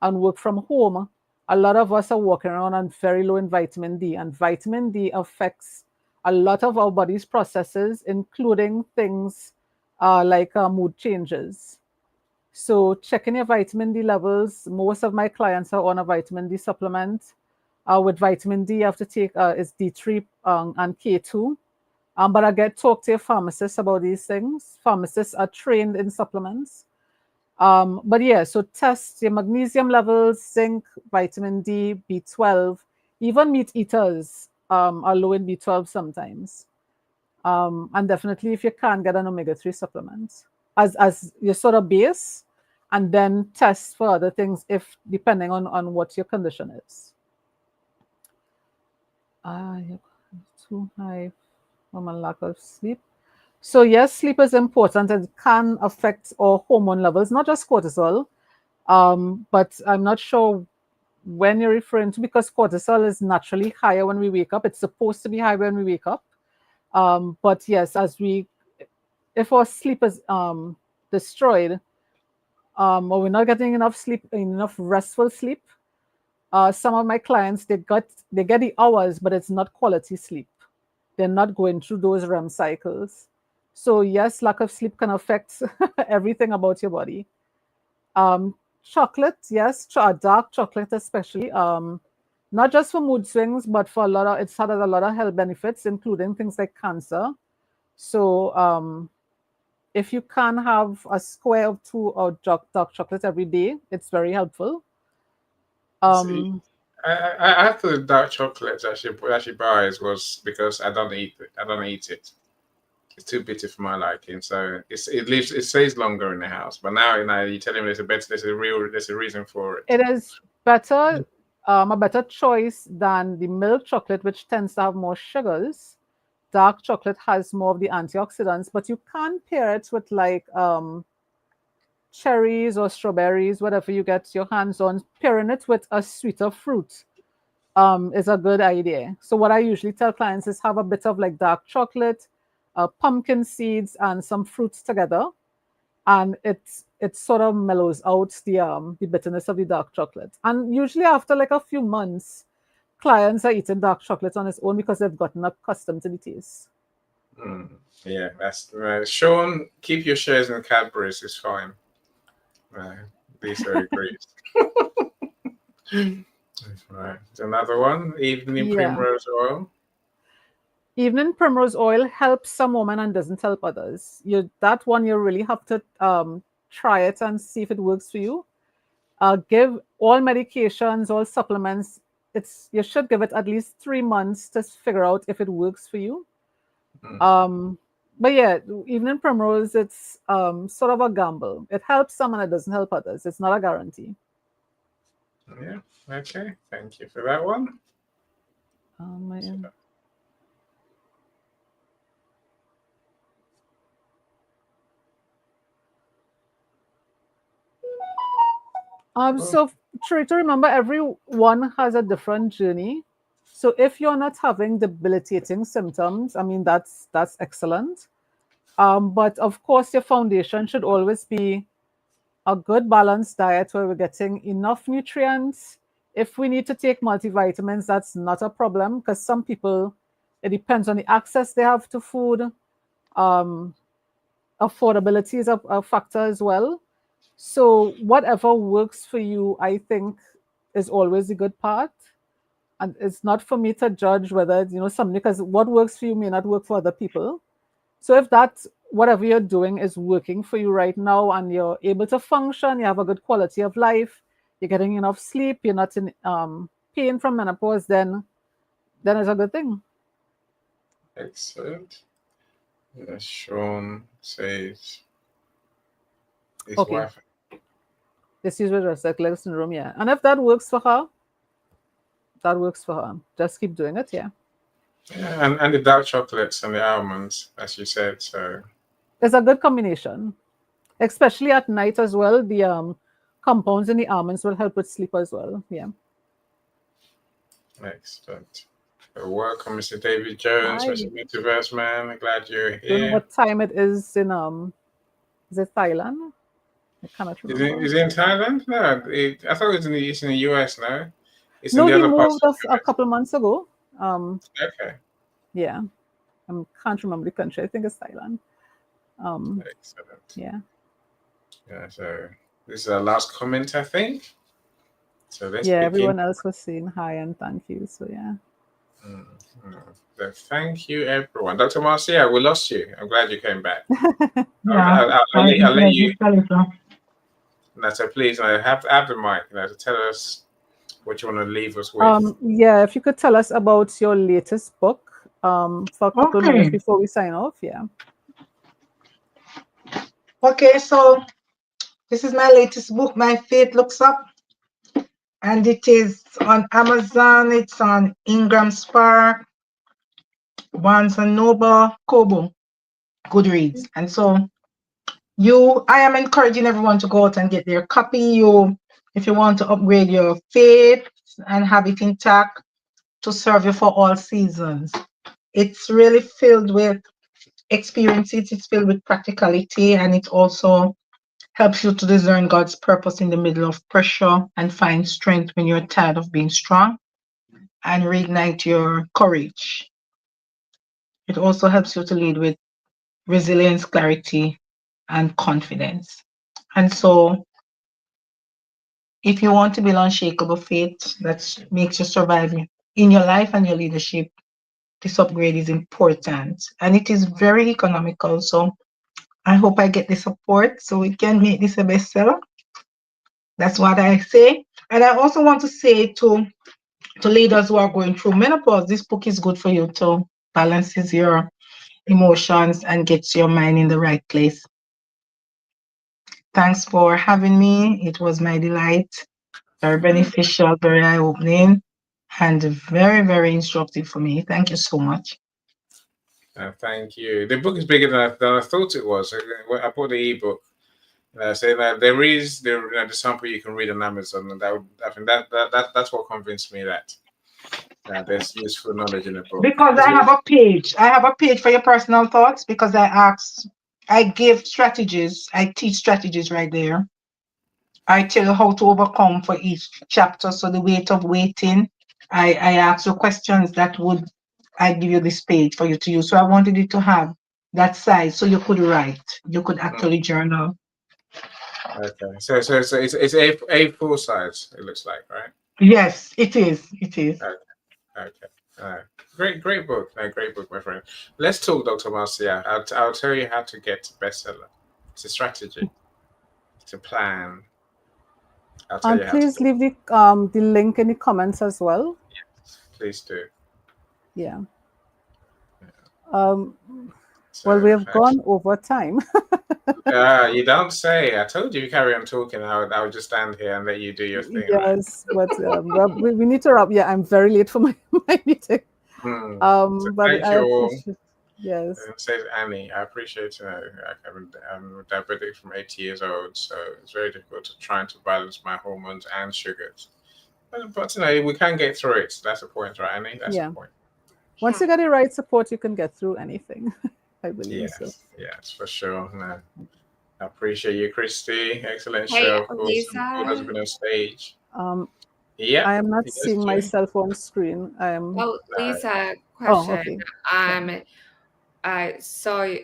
and work from home. A lot of us are walking around and very low in vitamin D, and vitamin D affects a lot of our body's processes, including things like mood changes. So checking your vitamin D levels. Most of my clients are on a vitamin D supplement. With vitamin D, you have to take is D3 and K2. But I talk to your pharmacist about these things. Pharmacists are trained in supplements. But yeah, so test your magnesium levels, zinc, vitamin D, B12. Even meat eaters are low in B12 sometimes. And definitely if you can, get an omega-3 supplement as your sort of base, and then test for other things if depending on what your condition is. You're too high from a lack of sleep. So yes, sleep is important and can affect our hormone levels, not just cortisol. But I'm not sure when you're referring to, because cortisol is naturally higher when we wake up. It's supposed to be high when we wake up. But yes, if our sleep is destroyed, or we're not getting enough sleep, enough restful sleep, some of my clients, they get the hours, but it's not quality sleep. They're not going through those REM cycles. So yes, lack of sleep can affect everything about your body. Chocolate, yes, dark chocolate especially. Not just for mood swings, but for it's had a lot of health benefits, including things like cancer. So if you can have a square of 2 of dark chocolate every day, it's very helpful. See, I have the dark chocolate that she buys was because I don't eat it. I don't eat it. It's too bitter for my liking, so it stays longer in the house. But now you're telling me there's a reason for it. It is better, a better choice than the milk chocolate, which tends to have more sugars. Dark chocolate has more of the antioxidants, but you can pair it with like cherries or strawberries, whatever you get your hands on. Pairing it with a sweeter fruit is a good idea. So what I usually tell clients is have a bit of like dark chocolate, pumpkin seeds, and some fruits together, and it sort of mellows out the bitterness of the dark chocolate. And usually after like a few months, clients are eating dark chocolate on its own because they've gotten accustomed to the taste. Yeah, that's Sean. Keep your shares in Cadbury's. It's fine. These are agreed. Right. Another one, evening primrose oil. Evening primrose oil helps some women and doesn't help others. That one you really have to try it and see if it works for you. Give all medications, all supplements. You should give it at least 3 months to figure out if it works for you. But yeah, evening primrose, it's sort of a gamble. It helps some and it doesn't help others. It's not a guarantee. Yeah. Okay. Thank you for that one. So try to remember, everyone has a different journey. So if you're not having debilitating symptoms, I mean, that's excellent. But of course, your foundation should always be a good balanced diet where we're getting enough nutrients. If we need to take multivitamins, that's not a problem, because some people, it depends on the access they have to food. Affordability is a factor as well. So whatever works for you, I think, is always the good part. And it's not for me to judge whether, something, because what works for you may not work for other people. So if whatever you're doing is working for you right now and you're able to function, you have a good quality of life, you're getting enough sleep, you're not in pain from menopause, then it's a good thing. Excellent. Sean says his wife issues with restless leg syndrome. Yeah, and if that works for her, that works for her. Just keep doing it. Yeah. Yeah, and the dark chocolates and the almonds, as you said. So It's a good combination, especially at night as well. The compounds in the almonds will help with sleep as well. Yeah. excellent. So welcome, Mr. David Jones, Hi. Mr. Metaverse Man. Glad you're Don't know here. what time it is in is it Thailand? I cannot remember. Is it in Thailand? No, I thought it's in the US. No, it's in No, the he other parts moved of a the couple months ago. Okay, Yeah, I can't remember the country. I think it's Thailand. excellent. Yeah. Yeah, so this is our last comment, I think. So let's Yeah, begin. everyone else was saying hi and thank you. So yeah. So thank you, everyone. Dr. Marcia, we lost you. I'm glad you came back. Yeah. I'll let you. So. So please, I have the mic. To tell us what you want to leave us with. Yeah, if you could tell us about your latest book for a couple minutes Okay. before we sign off. Yeah. Okay, so this is my latest book, My Faith Looks Up, and it is on Amazon. It's on Ingram Spark, Barnes and Noble, Kobo, Goodreads. And so I am encouraging everyone to go out and get their copy. If you want to upgrade your faith and have it intact to serve you for all seasons. It's really filled with experiences, it's filled with practicality, and it also helps you to discern God's purpose in the middle of pressure and find strength when you're tired of being strong and reignite your courage. It also helps you to lead with resilience, clarity, and confidence. And so, if you want to build unshakable faith that makes you survive in your life and your leadership, this upgrade is important and it is very economical. So, I hope I get the support so we can make this a bestseller. That's what I say. And I also want to say to leaders who are going through menopause, this book is good for you to balances your emotions and gets your mind in the right place. Thanks for having me. It was my delight. Very beneficial, very eye-opening, and very, very instructive for me. Thank you so much. Thank you. The book is bigger than I thought it was. I bought the ebook. Say that there is the sample you can read on Amazon, and I think that's what convinced me that there's useful knowledge in the book. Because I have a page. I have a page for your personal thoughts because I give strategies. I teach strategies right there. I tell you how to overcome for each chapter. So the weight of waiting, I ask you questions I give you this page for you to use. So I wanted you to have that size so you could write. You could actually journal. Okay, so it's A4 size. It looks like, right? Yes, it is. It is. Okay. Great book. Great book, my friend. Let's talk, Dr. Marcia. I'll tell you how to get to bestseller. It's a strategy. It's a plan. I'll tell And you how please to leave the link in the comments as well. Yes, please do. Yeah. So, Well, we have gone over time. you don't say. I told you carry on talking. I would just stand here and let you do your thing. Yes, but we need to wrap. Yeah, I'm very late for my meeting. So But thank I you all. appreciate. Yes. Says Annie, I appreciate I'm diabetic from 80 years old, so it's very difficult to trying to balance my hormones and sugars. But we can get through it. That's the point, right, Annie? That's the point. Once you get the right support, you can get through anything. I believe so. Yes, for sure. No. I appreciate you, Christy. Excellent Hey, show. Of course, Lisa. has been on stage. I am not seeing myself on screen. I am. Oh, Lisa, Oh, question. okay. So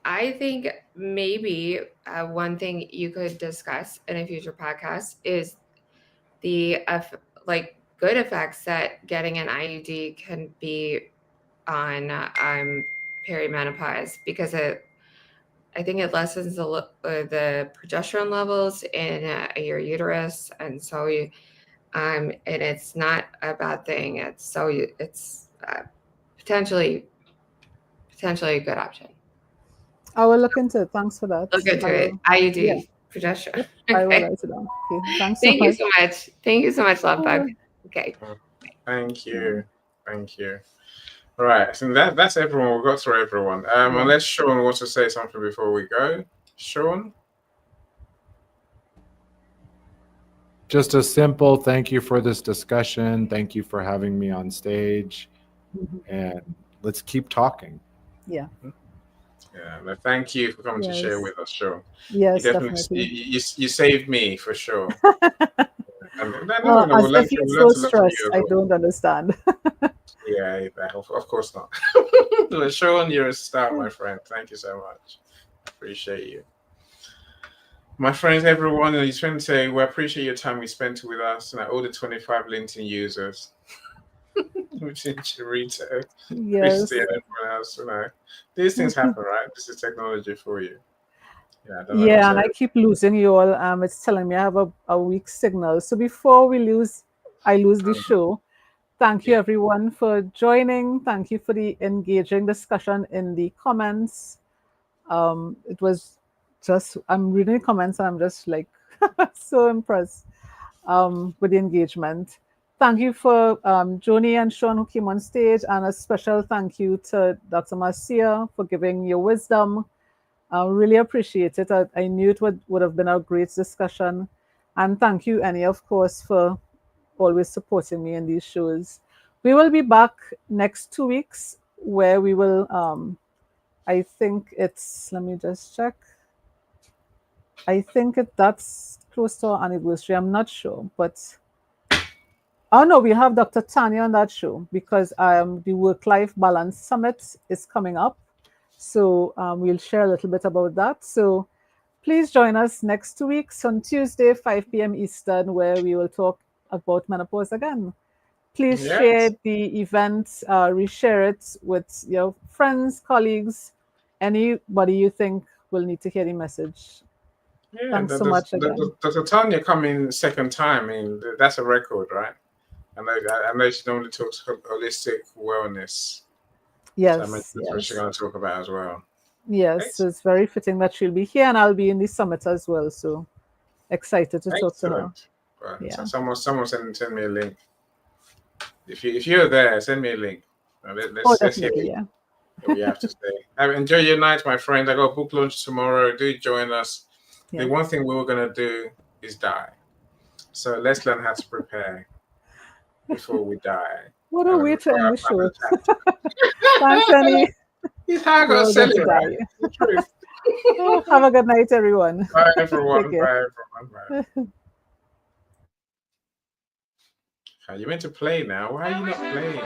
I think maybe one thing you could discuss in a future podcast is the good effects that getting an IUD can be on perimenopause, because I think it lessens the progesterone levels in your uterus, and so and it's not a bad thing. It's potentially a good option. I will look into it. Thanks for that. Look into it. IUD. Yeah. For sure. I will Okay. write it down. Okay, thanks so Thank you much. so much. Thank you so much, Love Bug. Okay. Thank you. Thank you. Right. So that's everyone. We got through everyone. Unless Sean wants to say something before we go. Sean? Just a simple thank you for this discussion. Thank you for having me on stage. And let's keep talking. Yeah. Yeah, no, thank you for coming to share with us, Sean. Yes, You definitely you saved me for sure. And no, as we'll learn if you're to so learn from you stressed, as I well. don't understand. Yeah, of course not. Sean, you're a star, my friend. Thank you so much. Appreciate you. My friends, everyone, I just want to say we appreciate your time we spent with us and all the 25 LinkedIn users. Which is Charito, Yes. Christy, and everyone else. These things happen, right? This is technology for you. Yeah, I don't know. Yeah, So, and I keep losing you all. It's telling me I have a weak signal. So before I lose the show. Thank you everyone for joining. Thank you for the engaging discussion in the comments. It was just, I'm reading the comments and I'm just like so impressed with the engagement. Thank you for Joni and Sean who came on stage, and a special thank you to Dr. Marcia for giving your wisdom. I really appreciate it. I knew it would have been a great discussion. And thank you, Annie, of course, for always supporting me in these shows. We will be back next 2 weeks where we will, I think it's, let me just check. I think that's close to our anniversary. I'm not sure, but oh no, we have Dr. Tanya on that show because the Work-Life Balance Summit is coming up. So we'll share a little bit about that. So please join us next 2 weeks on Tuesday, 5 p.m. Eastern, where we will talk about menopause again. Please share the event, reshare it with your friends, colleagues, anybody you think will need to hear the message. yeah, Thanks so much again. Does Tanya coming second time? I mean, that's a record, right? I know she normally talks holistic wellness. Yes, so that's what she's going to talk about as well. Yes, so it's very fitting that she'll be here, and I'll be in the summit as well. So excited to talk to her. Well, yeah. Someone send me a link. If you're there, send me a link. Let's hear what you have to say. Enjoy your night, my friend. I got book launch tomorrow. Do join us. The one thing we were gonna do is die. So let's learn how to prepare before we die. What a way to end the show. Thanks, Annie. He's how I got to sell it, right? The truth. Have a good night, everyone. Bye, everyone. Bye, everyone. Bye. You meant to play now. Why are you not playing?